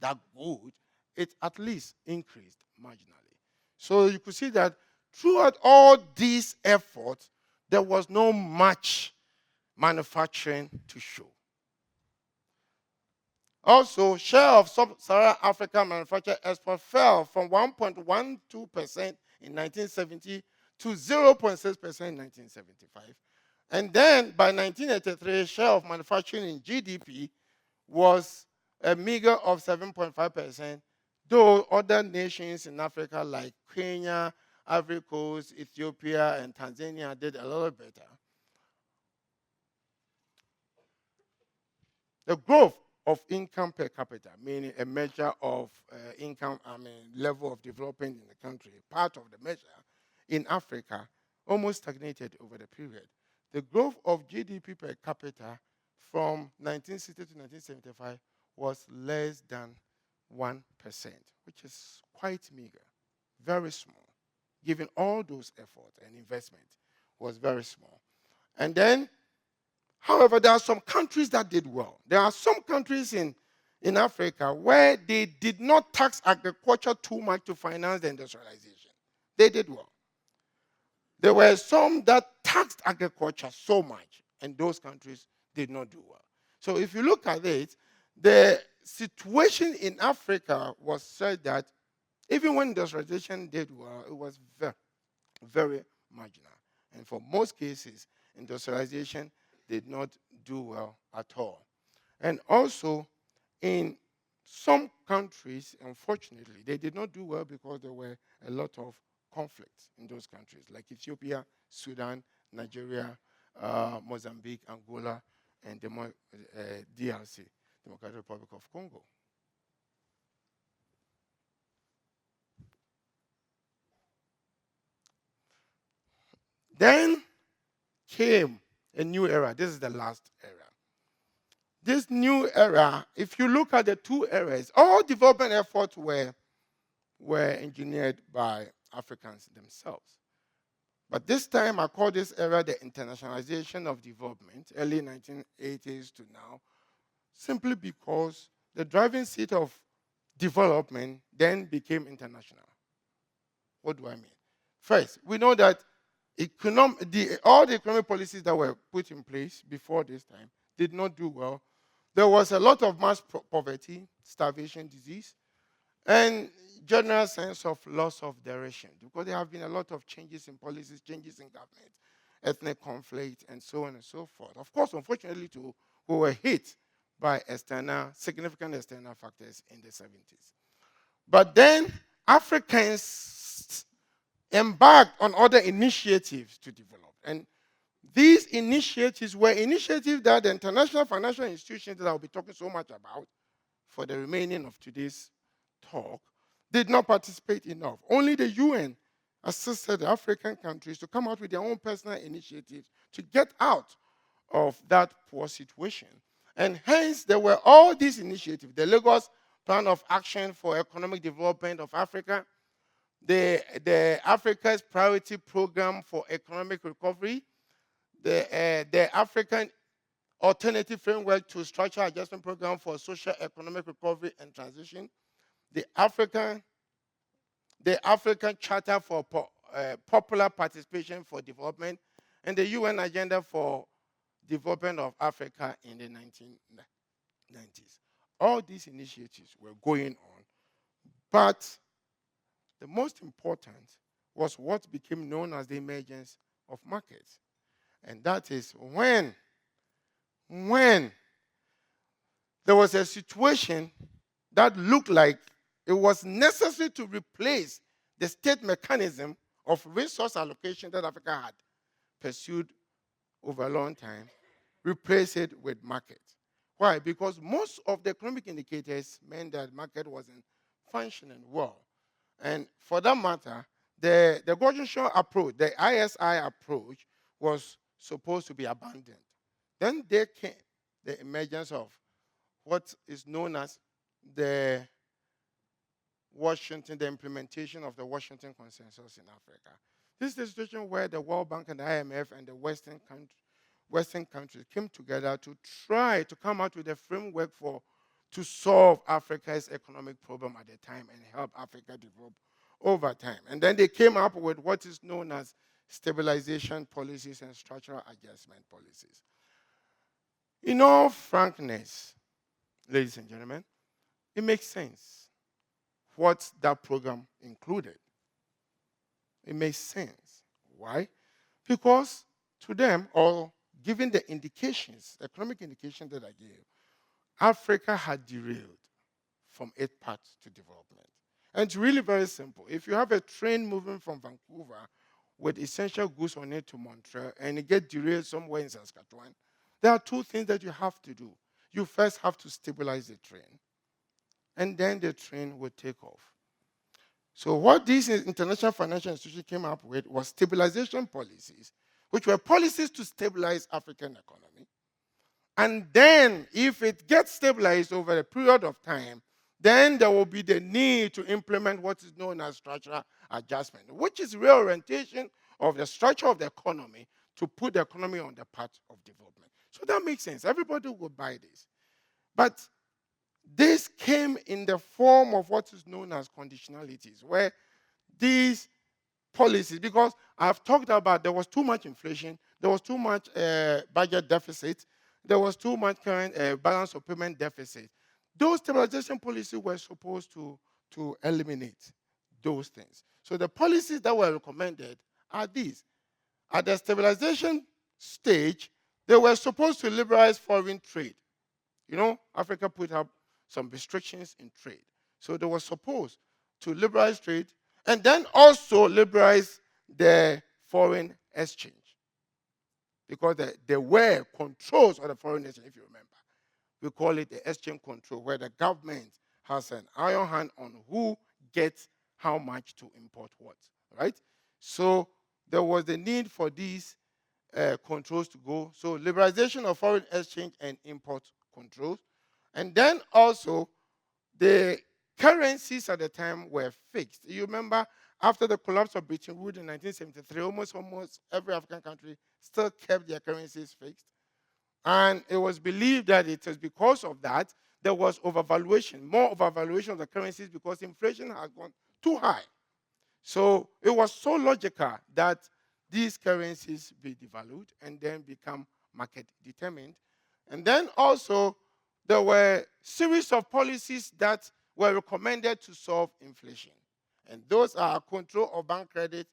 that good, it at least increased marginally. So you could see that throughout all these efforts, there was no much manufacturing to show. Also, share of sub-Saharan Africa manufactured export fell from 1.12% in 1970 to 0.6% in 1975. And then by 1983, share of manufacturing in GDP was a meager of 7.5%, though other nations in Africa like Kenya, Ivory Coast, Ethiopia, and Tanzania did a little better. The growth of income per capita, meaning a measure of level of development in the country, part of the measure in Africa, almost stagnated over the period. The growth of GDP per capita from 1960 to 1975 was less than 1%, which is quite meager, very small. Given all those efforts and investment, was very small. And then, however, there are some countries that did well. There are some countries in Africa where they did not tax agriculture too much to finance the industrialization. They did well. There were some that taxed agriculture so much, and those countries did not do well. So if you look at it, the situation in Africa was such that even when industrialization did well, it was very, very marginal. And for most cases, industrialization did not do well at all. And also, in some countries, unfortunately, they did not do well because there were a lot of conflicts in those countries, like Ethiopia, Sudan, Nigeria, Mozambique, Angola, and the DRC, Democratic Republic of Congo. Then came a new era. This is the last era. This new era, if you look at the two eras, all development efforts were engineered by Africans themselves. But this time, I call this era the internationalization of development, early 1980s to now, simply because the driving seat of development then became international. What do I mean? First, we know that all the economic policies that were put in place before this time did not do well. There was a lot of mass poverty, starvation, disease, and general sense of loss of direction, because there have been a lot of changes in policies, changes in government, ethnic conflict, and so on and so forth. Of course, unfortunately, too, we were hit by significant external factors in the 70s. But then Africans embarked on other initiatives to develop. And these initiatives were initiatives that the international financial institutions that I'll be talking so much about for the remaining of today's talk did not participate enough. Only the UN assisted the African countries to come out with their own personal initiatives to get out of that poor situation. And hence, there were all these initiatives: the Lagos Plan of Action for Economic Development of Africa, the Africa's Priority Program for Economic Recovery, the African Alternative Framework to Structural Adjustment Program for Social Economic Recovery and Transition, the African Charter for Popular Participation for Development, and the UN Agenda for Development of Africa in the 1990s. All these initiatives were going on But the most important was what became known as the emergence of markets. And that is when there was a situation that looked like it was necessary to replace the state mechanism of resource allocation that Africa had pursued over a long time, replace it with market. Why? Because most of the economic indicators meant that market wasn't functioning well. And for that matter, the Gordon approach, the ISI approach, was supposed to be abandoned. Then there came the emergence of what is known as the implementation of the Washington Consensus in Africa. This is the situation where the World Bank and the IMF and the Western countries came together to try to come out with a framework to solve Africa's economic problem at the time and help Africa develop over time. And then they came up with what is known as stabilization policies and structural adjustment policies. In all frankness, ladies and gentlemen, it makes sense what that program included. It makes sense. Why? Because to them, or given the indications, economic indications that I gave, Africa had derailed from its path to development. And it's really very simple. If you have a train moving from Vancouver with essential goods on it to Montreal and it gets derailed somewhere in Saskatchewan, there are two things that you have to do. You first have to stabilize the train, and then the train will take off. So what these international financial institutions came up with was stabilization policies, which were policies to stabilize African economy. And then, if it gets stabilized over a period of time, then there will be the need to implement what is known as structural adjustment, which is reorientation of the structure of the economy to put the economy on the path of development. So that makes sense. Everybody will buy this. But this came in the form of what is known as conditionalities, where these policies, because I've talked about there was too much inflation, there was too much budget deficit, there was too much current balance of payment deficit. Those stabilization policies were supposed to eliminate those things. So the policies that were recommended are these. At the stabilization stage, they were supposed to liberalize foreign trade. You know, Africa put up some restrictions in trade. So they were supposed to liberalize trade and then also liberalize the foreign exchange. Because there were controls on the foreign exchange, if you remember. We call it the exchange control, where the government has an iron hand on who gets how much to import what, right? So there was the need for these controls to go. So liberalization of foreign exchange and import controls. And then also the currencies at the time were fixed. You remember after the collapse of Bretton Woods in 1973, almost every African country still kept their currencies fixed. And it was believed that it was because of that there was overvaluation, more overvaluation of the currencies because inflation had gone too high. So it was so logical that these currencies be devalued and then become market determined. And then also there were series of policies that were recommended to solve inflation. And those are control of bank credit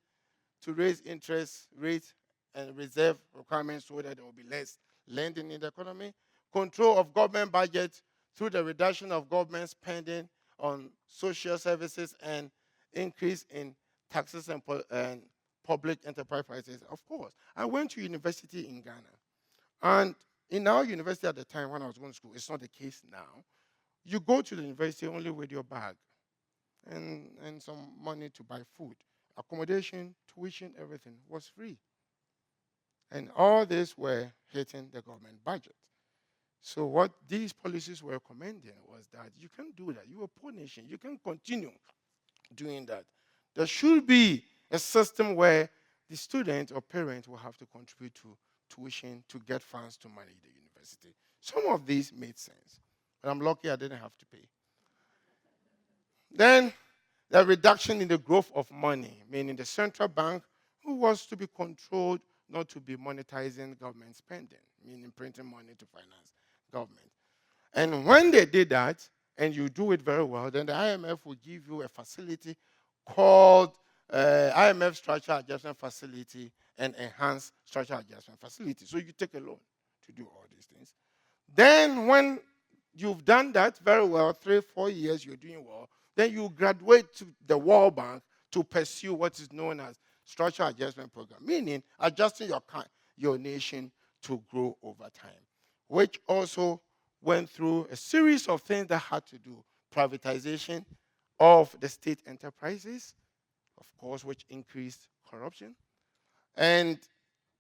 to raise interest rates and reserve requirements so that there will be less lending in the economy, control of government budget through the reduction of government spending on social services and increase in taxes and public enterprise prices. Of course, I went to university in Ghana. And in our university at the time when I was going to school, it's not the case now. You go to the university only with your bag and some money to buy food. Accommodation, tuition, everything was free. And all this were hitting the government budget. So what these policies were recommending was that you can't do that. You're a poor nation. You can't continue doing that. There should be a system where the student or parent will have to contribute to tuition to get funds to manage the university. Some of these made sense, but I'm lucky I didn't have to pay. Then the reduction in the growth of money, meaning the central bank, who was to be controlled not to be monetizing government spending, meaning printing money to finance government. And when they did that, and you do it very well, then the IMF will give you a facility called IMF Structural Adjustment Facility and Enhanced Structural Adjustment Facility. So you take a loan to do all these things. Then when you've done that very well, 3-4 years, you're doing well, then you graduate to the World Bank to pursue what is known as Structural Adjustment Program, meaning adjusting your nation to grow over time, which also went through a series of things that had to do privatization of the state enterprises, of course, which increased corruption, and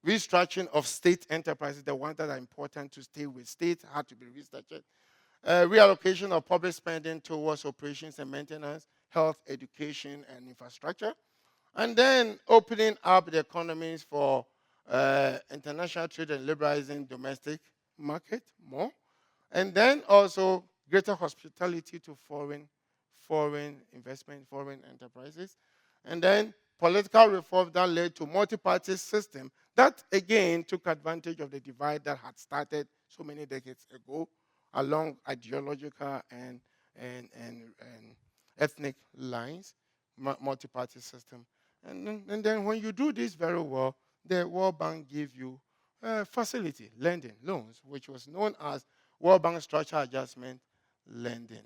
restructuring of state enterprises, the ones that are important to stay with states, had to be restructured. Reallocation of public spending towards operations and maintenance, health, education, and infrastructure. And then opening up the economies for international trade and liberalizing domestic market more. And then also greater hospitality to foreign investment, foreign enterprises. And then political reform that led to multi-party system that again took advantage of the divide that had started so many decades ago along ideological and ethnic lines, multi-party system. And then when you do this very well, the World Bank give you facility, lending, loans, which was known as World Bank Structural Adjustment Lending.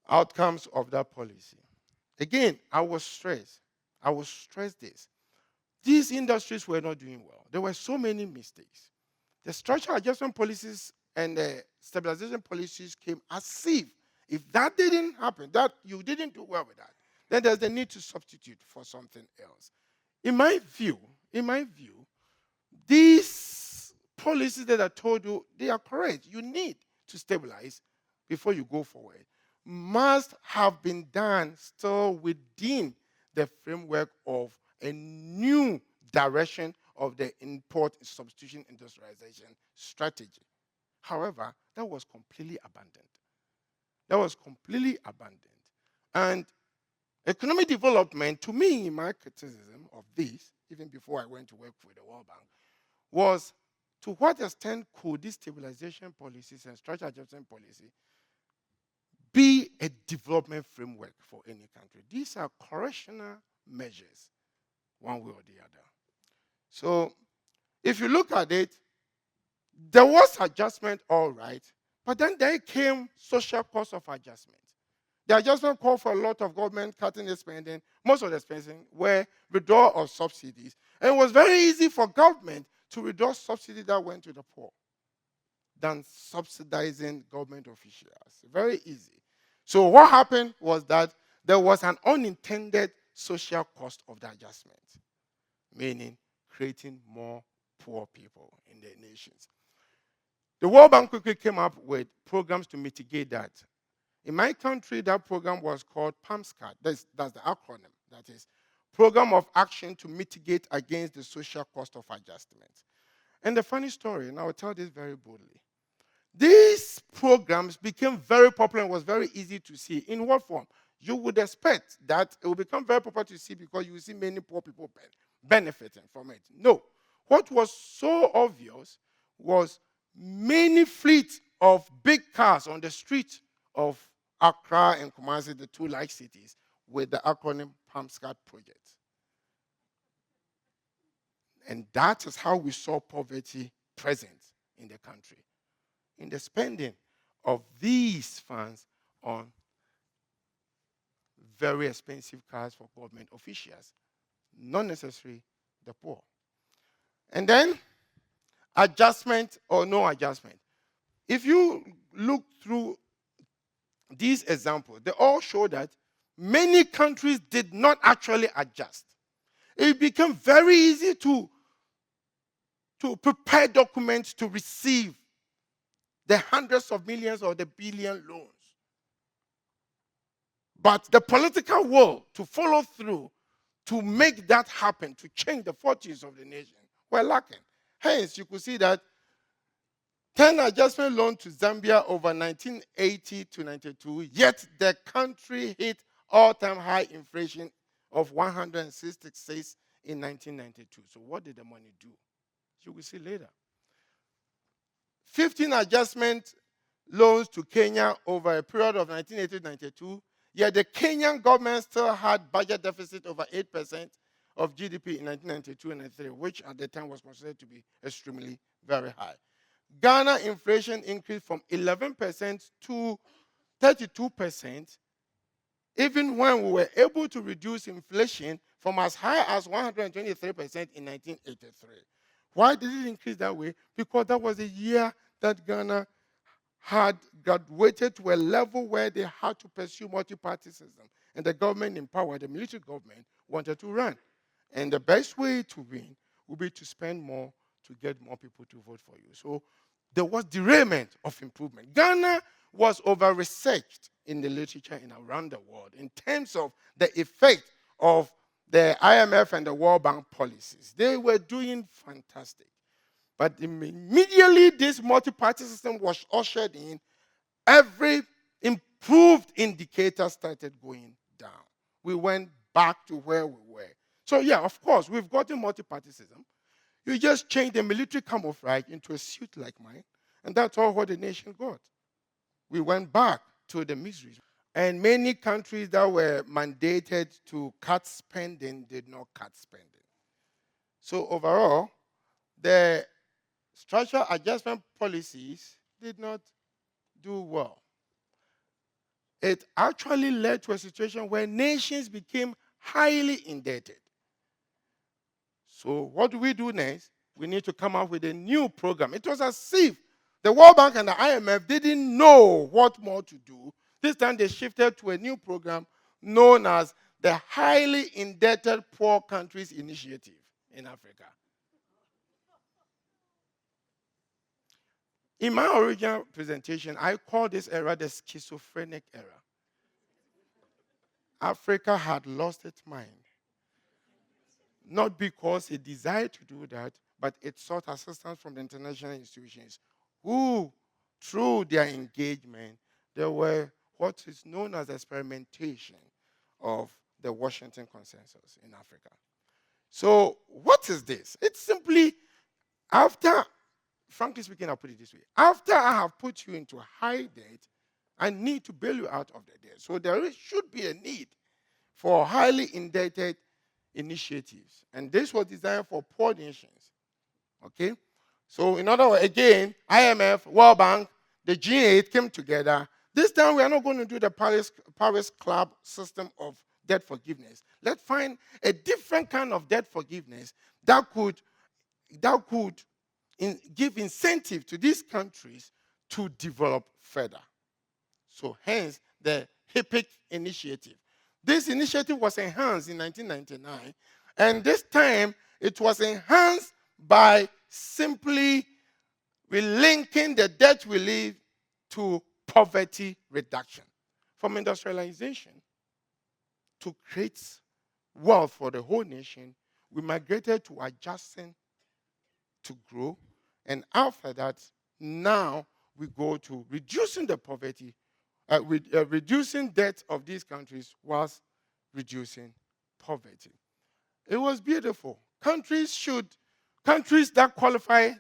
Outcomes of that policy. Again, I was stressed this. These industries were not doing well. There were so many mistakes. The structural adjustment policies and the stabilization policies came as if that didn't happen, that you didn't do well with that, then there's the need to substitute for something else. In my view, these policies that I told you, they are correct. You need to stabilize before you go forward. Must have been done still within the framework of a new direction of the import substitution industrialization strategy. However, that was completely abandoned. And economic development, to me, my criticism of this, even before I went to work for the World Bank, was to what extent could these stabilization policies and structural adjustment policy be a development framework for any country? These are correctional measures, one way or the other. So, if you look at it, there was adjustment, all right, but then there came social cost of adjustment. The adjustment called for a lot of government cutting the spending. Most of the spending were withdrawal of subsidies. And it was very easy for government to withdraw subsidies that went to the poor than subsidizing government officials. Very easy. So what happened was that there was an unintended social cost of the adjustment, meaning creating more poor people in their nations. The World Bank quickly came up with programs to mitigate that. In my country, that program was called PAMSCAT. That's the acronym. That is Program of Action to Mitigate Against the Social Cost of Adjustment. And the funny story, and I will tell this very boldly, these programs became very popular and was very easy to see. In what form? You would expect that it will become very popular to see because you will see many poor people benefiting from it. No. What was so obvious was many fleets of big cars on the street of Accra and Kumasi, the two large cities, with the acronym PAMSCAT project. And that is how we saw poverty present in the country, in the spending of these funds on very expensive cars for government officials, not necessarily the poor. And then, adjustment or no adjustment. If you look through these examples, they all show that many countries did not actually adjust. It became very easy to prepare documents to receive the hundreds of millions or the billion loans. But the political will to follow through to make that happen, to change the fortunes of the nation, were lacking. Hence, you could see that 10 adjustment loans to Zambia over 1980 to 92, yet the country hit all-time high inflation of 166 in 1992. So what did the money do? You will see later. 15 adjustment loans to Kenya over a period of 1980 to 92. Yet the Kenyan government still had budget deficit over 8% of GDP in 1992 and 93, which at the time was considered to be extremely very high. Ghana inflation increased from 11% to 32%, even when we were able to reduce inflation from as high as 123% in 1983. Why did it increase that way? Because that was the year that Ghana had graduated to a level where they had to pursue multi-party system. And the government in power, the military government, wanted to run. And the best way to win would be to spend more to get more people to vote for you. So there was derailment of improvement. Ghana was over-researched in the literature and around the world in terms of the effect of the IMF and the World Bank policies. They were doing fantastic. But immediately this multi-party system was ushered in, every improved indicator started going down. We went back to where we were. So yeah, of course, we've gotten multi-party system. You just change the military camouflage into a suit like mine, and that's all what the nation got. We went back to the miseries. And many countries that were mandated to cut spending did not cut spending. So overall, the structural adjustment policies did not do well. It actually led to a situation where nations became highly indebted. So what do we do next? We need to come up with a new program. It was as if the World Bank and the IMF didn't know what more to do. This time they shifted to a new program known as the Highly Indebted Poor Countries Initiative in Africa. In my original presentation, I called this era the schizophrenic era. Africa had lost its mind. Not because it desired to do that, but it sought assistance from the international institutions who, through their engagement, there were what is known as experimentation of the Washington Consensus in Africa. So what is this? It's simply after, frankly speaking, I'll put it this way. After I have put you into high debt, I need to bail you out of the debt. So there should be a need for highly indebted initiatives. And this was designed for poor nations. Okay? So in other words, again, IMF, World Bank, the G8 came together. This time we are not going to do the Paris Club system of debt forgiveness. Let's find a different kind of debt forgiveness that could give incentive to these countries to develop further. So hence the HIPIC initiative. This initiative was enhanced in 1999, and this time it was enhanced by simply relinking the debt relief to poverty reduction. From industrialization to create wealth for the whole nation, we migrated to adjusting to grow, and after that, now we go to reducing the poverty, reducing debt of these countries whilst reducing poverty. It was beautiful. Countries that qualify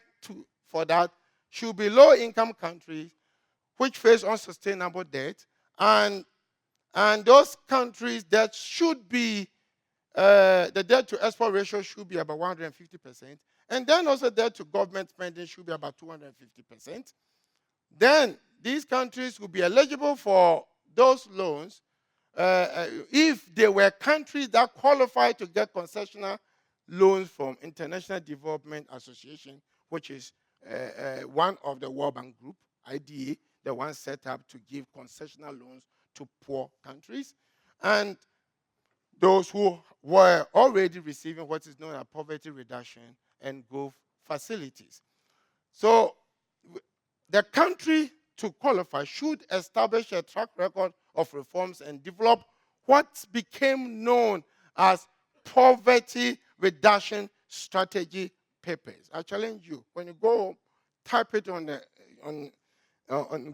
for that should be low-income countries which face unsustainable debt, and those countries that should be, the debt-to-export ratio should be about 150%, and then also debt-to-government spending should be about 250%. Then these countries will be eligible for those loans if they were countries that qualify to get concessional loans from International Development Association, which is one of the World Bank Group, IDA, the one set up to give concessional loans to poor countries, and those who were already receiving what is known as poverty reduction and growth facilities. So the country to qualify should establish a track record of reforms and develop what became known as poverty reduction strategy papers. I challenge you, when you go home, type it on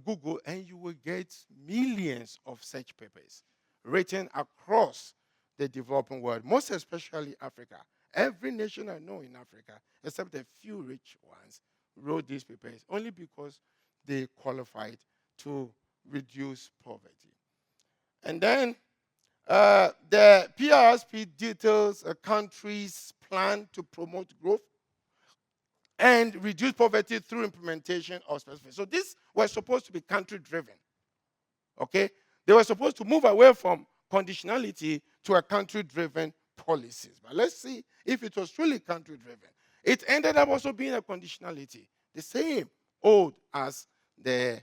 Google, and you will get millions of such papers written across the developing world, most especially Africa. Every nation I know in Africa, except a few rich ones, wrote these papers only because they qualified to reduce poverty. And then the PRSP details a country's plan to promote growth and reduce poverty through implementation of specific. So this was supposed to be country-driven, okay? They were supposed to move away from conditionality to a country-driven policies. But let's see if it was truly country-driven. It ended up also being a conditionality, the same old as the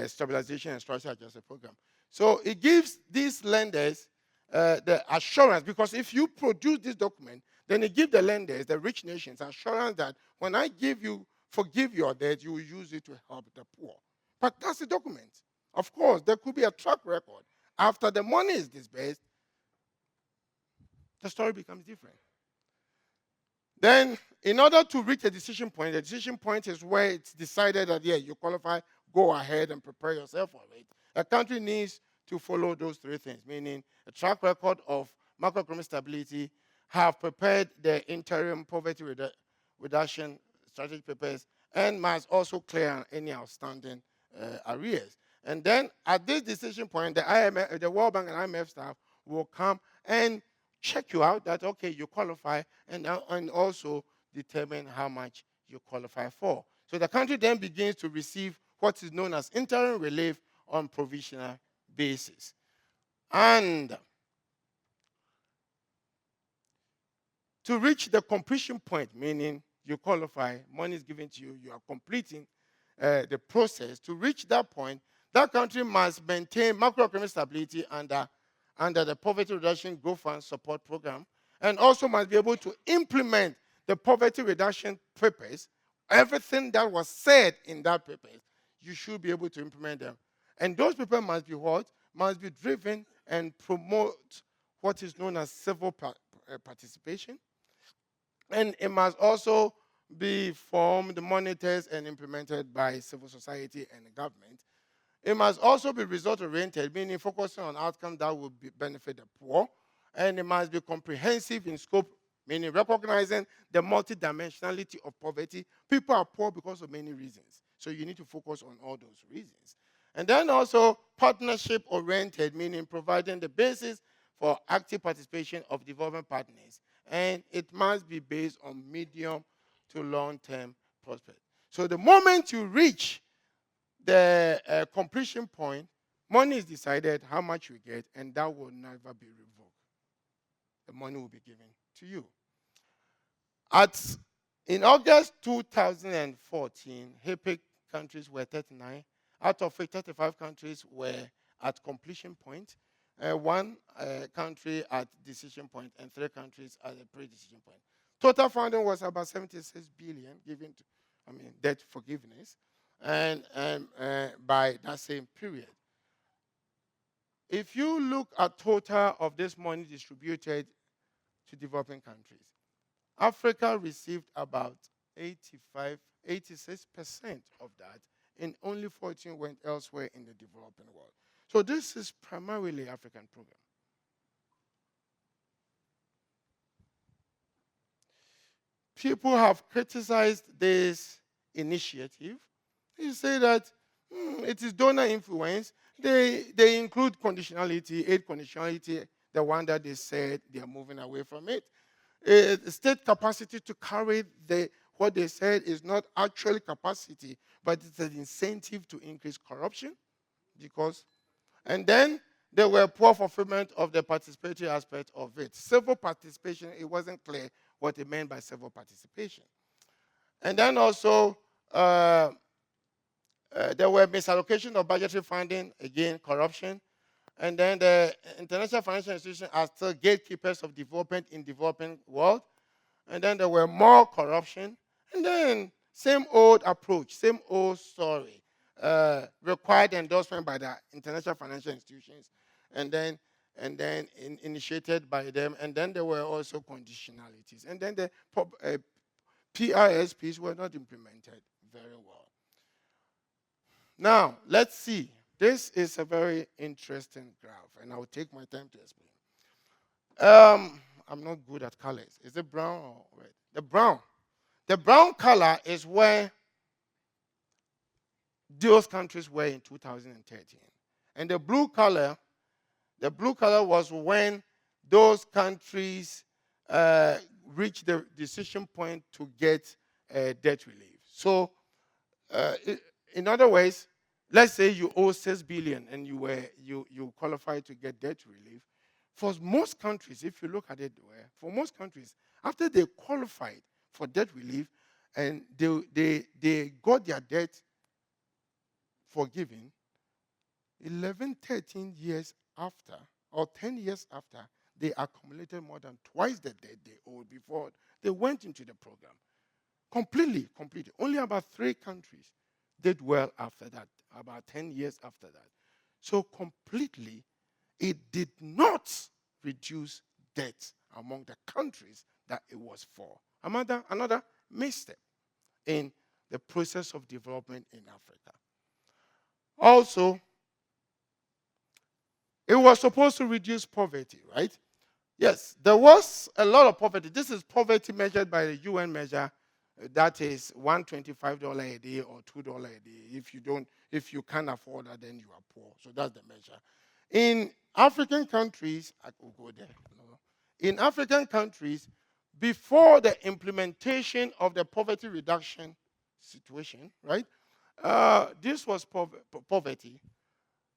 stabilization and structure adjustment program. So it gives these lenders the assurance, because if you produce this document, then it gives the lenders, the rich nations, assurance that when I forgive your debt, you will use it to help the poor. But that's the document. Of course, there could be a track record. After the money is disbursed, the story becomes different. Then, in order to reach a decision point, the decision point is where it's decided that, yeah, you qualify, go ahead and prepare yourself for it. A country needs to follow those three things, meaning a track record of macroeconomic stability, have prepared the interim poverty reduction strategy papers, and must also clear any outstanding arrears. And then, at this decision point, the IMF, the World Bank and IMF staff will come and check you out that, okay, you qualify, and also determine how much you qualify for. So the country then begins to receive what is known as interim relief on provisional basis. And to reach the completion point, meaning you qualify, money is given to you, you are completing the process. To reach that point, that country must maintain macroeconomic stability under the Poverty Reduction Growth Fund Support Program, and also must be able to implement the poverty reduction papers. Everything that was said in that paper, you should be able to implement them. And those people must be what? Must be driven and promote what is known as civil participation. And it must also be formed, monitored, and implemented by civil society and the government. It must also be result-oriented, meaning focusing on outcomes that will benefit the poor. And it must be comprehensive in scope, meaning recognizing the multidimensionality of poverty. People are poor because of many reasons. So you need to focus on all those reasons. And then also partnership-oriented, meaning providing the basis for active participation of development partners. And it must be based on medium to long-term prospects. So the moment you reach the completion point, money is decided how much you get, and that will never be revoked. The money will be given to you. In August 2014, HIPC countries were 39. Out of which 35 countries were at completion point, one country at decision point, and 3 countries at the pre-decision point. Total funding was about 76 billion given to, debt forgiveness, and by that same period. If you look at total of this money distributed to developing countries, Africa received about 86% of that, and only 14 went elsewhere in the developing world. So this is primarily African program. People have criticized this initiative. They say that it is donor influence. They include conditionality, aid conditionality, the one that they said they are moving away from it. State capacity to carry what they said is not actually capacity, but it's an incentive to increase corruption. And then there were poor fulfillment of the participatory aspect of it. Civil participation, it wasn't clear what it meant by civil participation. And then also, there were misallocation of budgetary funding, again, corruption. And then the international financial institutions are still gatekeepers of development in developing world. And then there were more corruption. And then same old approach, same old story. Required endorsement by the international financial institutions, and then initiated by them. And then there were also conditionalities. And then the PRSPs were not implemented very well. Now, let's see. This is a very interesting graph, and I will take my time to explain. I'm not good at colors. Is it brown or red? The brown. The brown color is where those countries were in 2013. And the blue color was when those countries reached the decision point to get debt relief. So, in other words, let's say you owe $6 billion and you qualified to get debt relief. For most countries, if you look at it, for most countries, after they qualified for debt relief and they got their debt forgiven, 11, 13 years after, or 10 years after, they accumulated more than twice the debt they owed before they went into the program. Completely. Only about 3 countries did well after that, about 10 years after that. So completely, it did not reduce debt among the countries that it was for. Another misstep in the process of development in Africa. Also, it was supposed to reduce poverty, right? Yes, there was a lot of poverty. This is poverty measured by the UN measure. That is $125 a day or $2 a day. If you can't afford that, then you are poor. So that's the measure. In African countries, I could go there. No. In African countries, before the implementation of the poverty reduction situation, right? This was poverty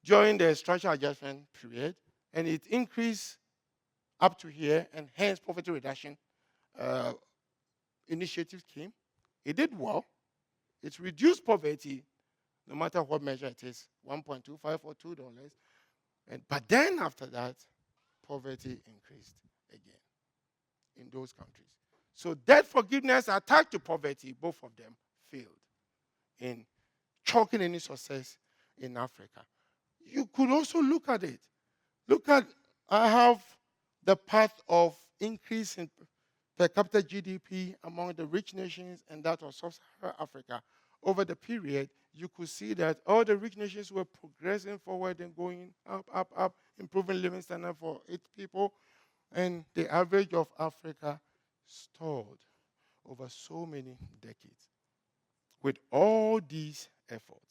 during the structural adjustment period, and it increased up to here, and hence poverty reduction initiative came. It did well. It reduced poverty, no matter what measure it is, $1.25 or $2. But then after that, poverty increased again in those countries. So debt forgiveness attached to poverty, both of them failed in chalking any success in Africa. You could also look at it. I have the path of increase in per capita GDP among the rich nations and that of sub-Saharan Africa. Over the period, you could see that all the rich nations were progressing forward and going up, improving living standard for its people. And the average of Africa stalled over so many decades. With all these efforts,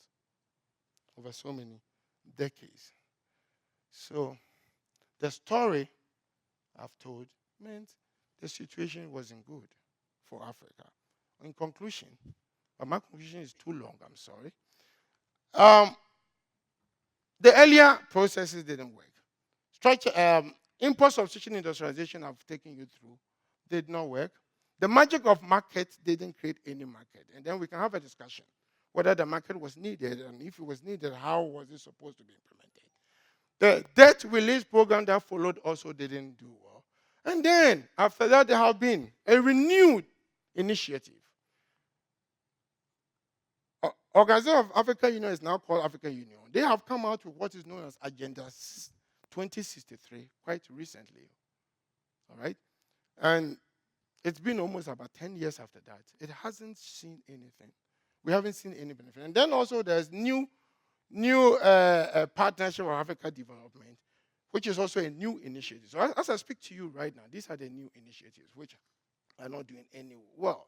over so many decades. So, the story I've told meant the situation wasn't good for Africa. In conclusion, but my conclusion is too long, I'm sorry. The earlier processes didn't work. Import substitution industrialization I've taken you through did not work. The magic of market didn't create any market. And then we can have a discussion whether the market was needed, and if it was needed, how was it supposed to be implemented. The debt release program that followed also didn't do well. And then, after that, there have been a renewed initiative. Organization of African Union is now called African Union. They have come out with what is known as Agenda 2063 quite recently. All right? And it's been almost about 10 years after that. It hasn't seen anything. We haven't seen any benefit. And then also there's new partnership of Africa development, which is also a new initiative. So as I speak to you right now, these are the new initiatives which are not doing any well.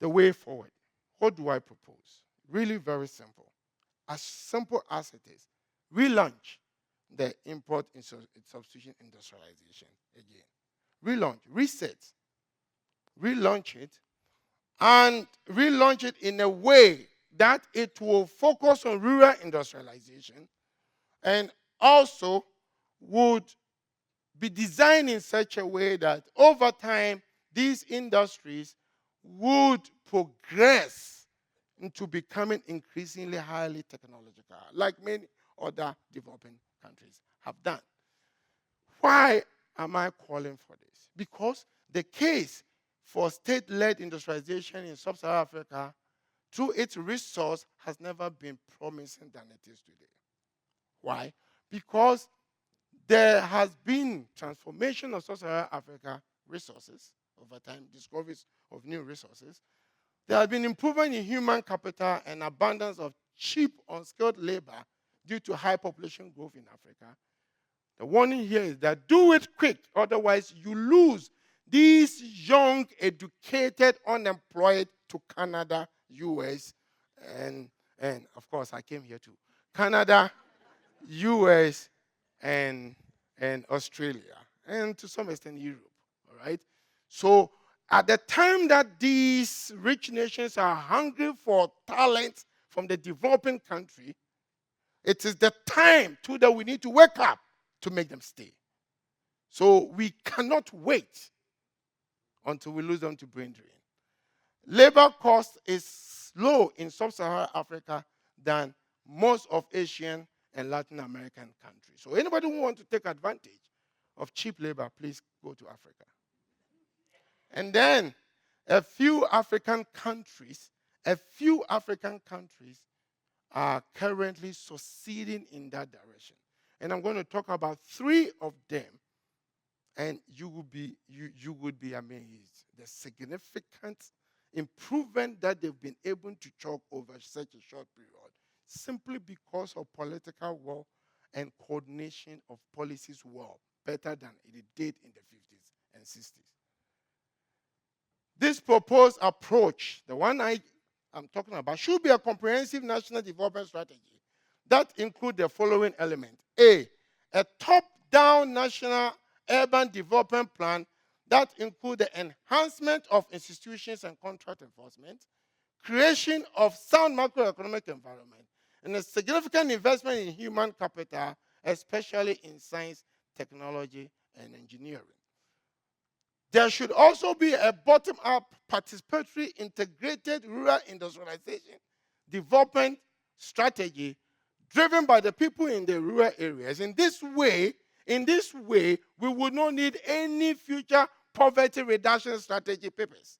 The way forward. What do I propose? Really very simple. As simple as it is. Relaunch the import and substitution industrialization again. Relaunch, reset. Relaunch it, and relaunch it in a way that it will focus on rural industrialization and also would be designed in such a way that over time these industries would progress into becoming increasingly highly technological, like many other developing countries have done. Why am I calling for this? Because the case for state-led industrialization in sub-Saharan Africa through its resource has never been promising than it is today. Why? Because there has been transformation of sub-Saharan Africa resources over time, discoveries of new resources. There has been improvement in human capital and abundance of cheap, unskilled labor due to high population growth in Africa. The warning here is that do it quick, otherwise you lose these young, educated, unemployed to Canada, US, and of course I came here too. Canada, US, and Australia, and to some extent Europe, all right? So at the time that these rich nations are hungry for talent from the developing country, it is the time too that we need to wake up to make them stay. So we cannot wait until we lose them to brain drain. Labor cost is low in sub-Saharan Africa than most of Asian and Latin American countries. So anybody who wants to take advantage of cheap labor, please go to Africa. And then a few African countries are currently succeeding in that direction. And I'm going to talk about 3 of them, and you would be amazed the significant improvement that they've been able to chalk over such a short period, simply because of political will and coordination of policies well, better than it did in the 50s and 60s. This proposed approach, the one I'm talking about, should be a comprehensive national development strategy that includes the following elements. A top-down national urban development plan that includes the enhancement of institutions and contract enforcement, creation of sound macroeconomic environment, and a significant investment in human capital, especially in science, technology, and engineering. There should also be a bottom-up participatory integrated rural industrialization development strategy driven by the people in the rural areas. In this way, we would not need any future poverty reduction strategy papers.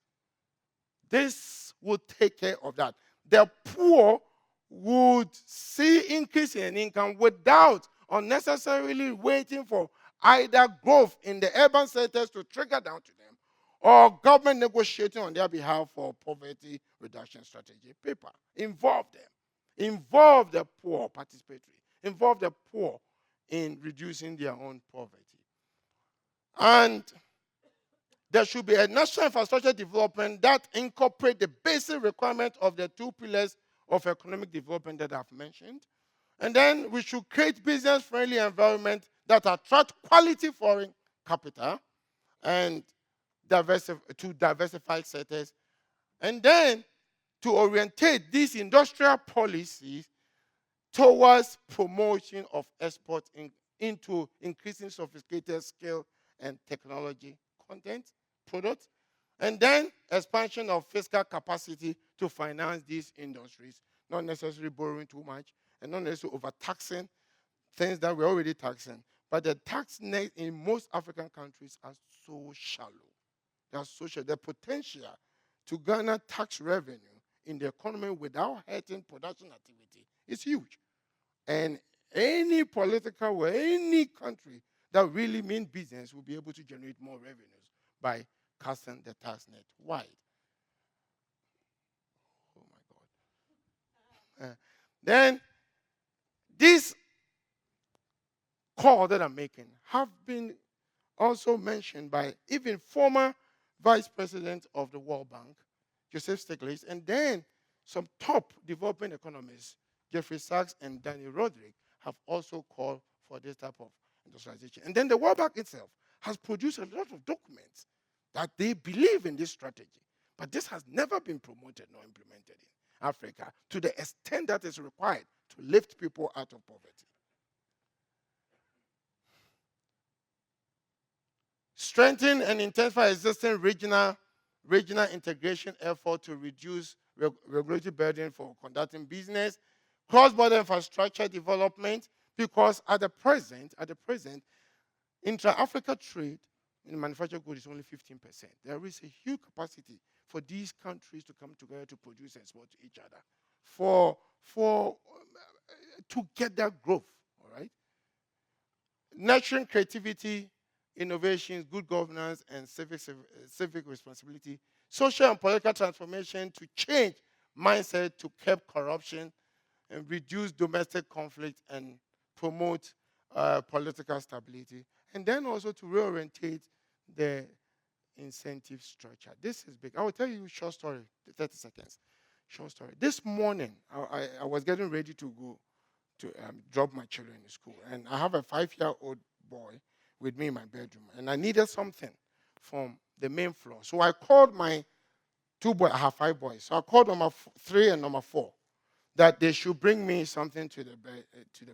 This would take care of that. The poor would see increase in income without unnecessarily waiting for either growth in the urban centers to trigger down to them or government negotiating on their behalf for poverty reduction strategy paper. Involve them. Involve the poor participatory. Involve the poor in reducing their own poverty. And there should be a national infrastructure development that incorporates the basic requirement of the 2 pillars of economic development that I've mentioned. And then we should create business-friendly environment that attract quality foreign capital and to diversify sectors. And then to orientate these industrial policies towards promotion of export into increasing sophisticated skill and technology content products, and then expansion of fiscal capacity to finance these industries, not necessarily borrowing too much and not necessarily overtaxing things that we're already taxing. But the tax nets in most African countries are so shallow. They are so shallow. The potential to garner tax revenue in the economy without hurting production activity is huge. And any political or any country that really means business will be able to generate more revenues by casting the tax net wide. Oh my God. Then these calls that I'm making have been also mentioned by even former Vice President of the World Bank, Joseph Stiglitz, and then some top developing economists, Jeffrey Sachs and Daniel Roderick, have also called for this type of industrialization. And then the World Bank itself has produced a lot of documents that they believe in this strategy. But this has never been promoted nor implemented in Africa to the extent that is required to lift people out of poverty. Strengthen and intensify existing regional integration effort to reduce regulatory burden for conducting business, cross-border infrastructure development, because at the present, intra-Africa trade in manufactured goods is only 15%. There is a huge capacity for these countries to come together to produce and export to each other to get that growth, all right? Nurturing creativity, innovations, good governance, and civic responsibility, social and political transformation to change mindset to curb corruption, and reduce domestic conflict and promote political stability, and then also to reorientate the incentive structure. This is big. I will tell you a short story, 30 seconds. Short story. This morning, I was getting ready to go to drop my children in school, and I have a 5-year-old boy with me in my bedroom, and I needed something from the main floor. So I called my 2 boys. I have 5 boys. So I called number 3 and number 4 that they should bring me something to the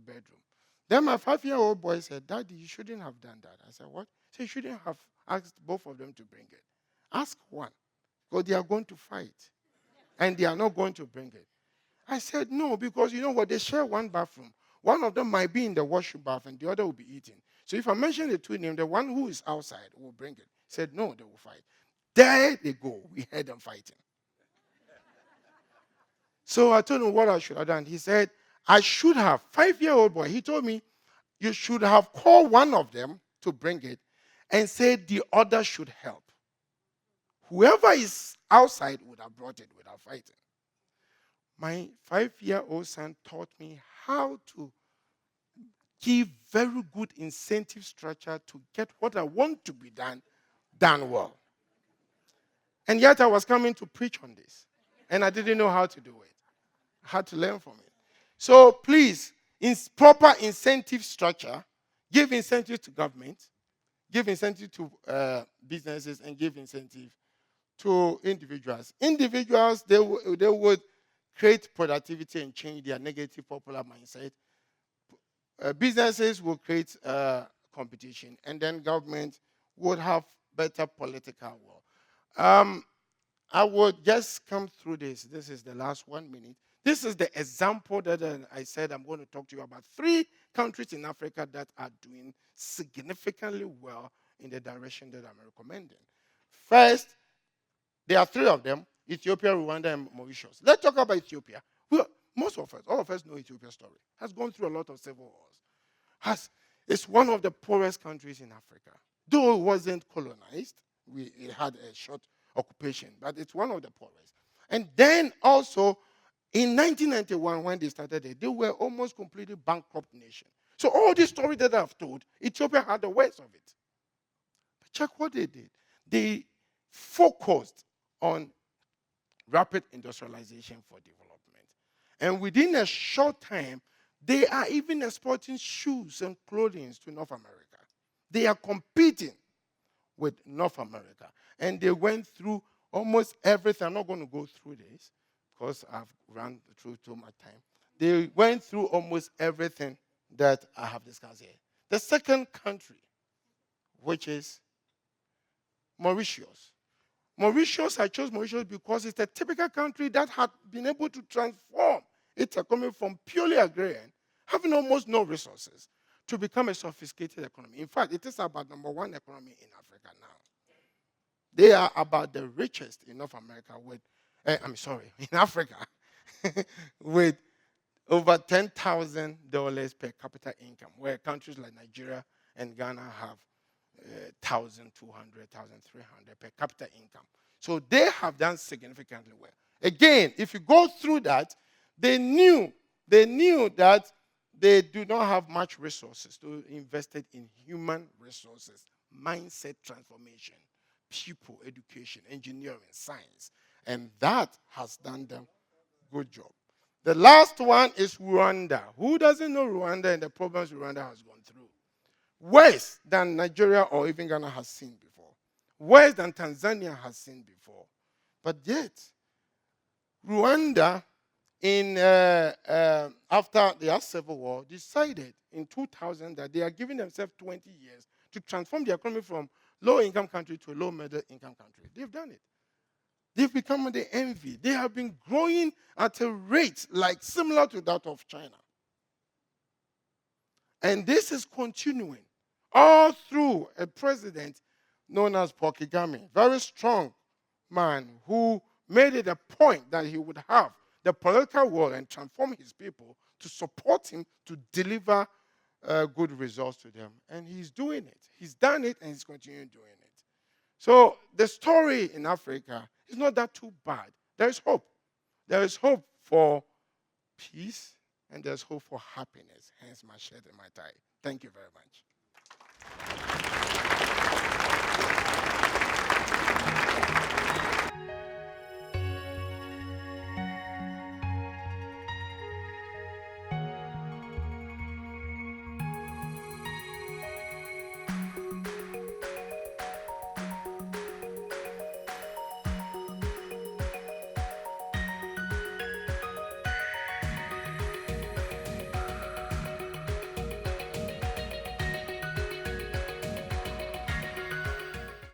bedroom. Then my 5-year-old boy said, "Daddy, you shouldn't have done that." I said, "What?" He said, "You shouldn't have asked both of them to bring it. Ask one, because they are going to fight, and they are not going to bring it." I said, "No, because you know what? They share one bathroom. One of them might be in the washroom bath, and the other will be eating. So if I mention the 2 names, the one who is outside will bring it." He said, "No, they will fight." There they go. We heard them fighting. So I told him what I should have done. He said, "I should have." 5-year-old boy. He told me, "You should have called one of them to bring it and said the other should help. Whoever is outside would have brought it without fighting." My 5-year-old son taught me how to give very good incentive structure to get what I want to be done well. And yet I was coming to preach on this, and I didn't know how to do it. I had to learn from it. So please, in proper incentive structure, give incentive to government, give incentive to businesses, and give incentive to individuals. Individuals, they would create productivity and change their negative popular mindset. Businesses will create competition, and then government would have better political will. I would just come through this. This is the last 1 minute. This is the example that I said I'm going to talk to you about 3 countries in Africa that are doing significantly well in the direction that I'm recommending. First, there are 3 of them: Ethiopia, Rwanda, and Mauritius. Let's talk about Ethiopia. Well, all of us know Ethiopia's story. Has gone through a lot of civil wars. It's one of the poorest countries in Africa. Though it wasn't colonized, it had a short occupation, but it's one of the poorest. And then also, in 1991, when they started it, they were almost completely bankrupt nation. So all this story that I've told, Ethiopia had the worst of it. But check what they did. They focused on rapid industrialization for development. And within a short time, they are even exporting shoes and clothing to North America. They are competing with North America. And they went through almost everything. I'm not going to go through this because I've run through too much time. They went through almost everything that I have discussed here. The second country, which is Mauritius. I chose Mauritius because it's a typical country that had been able to transform its economy from purely agrarian, having almost no resources, to become a sophisticated economy. In fact, it is about number 1 economy in Africa now. They are about the richest in North America in Africa, with over $10,000 per capita income, where countries like Nigeria and Ghana have 1,200, 1,300 per capita income. So they have done significantly well. Again, if you go through that, they knew that they do not have much resources to invest in human resources, mindset transformation, people, education, engineering, science. And that has done them a good job. The last one is Rwanda. Who doesn't know Rwanda and the problems Rwanda has gone through? Worse than Nigeria or even Ghana has seen before. Worse than Tanzania has seen before. But yet, Rwanda, after the civil war, decided in 2000 that they are giving themselves 20 years to transform the economy from low-income country to a low-middle-income country. They've done it. They've become the envy. They have been growing at a rate similar to that of China. And this is continuing all through a president known as Paul Kagame, very strong man who made it a point that he would have the political will and transform his people to support him to deliver good results to them. And he's doing it. He's done it, and he's continuing doing it. So the story in Africa is not that too bad. There is hope. There is hope for peace and there's hope for happiness, hence my shirt and my tie. Thank you very much.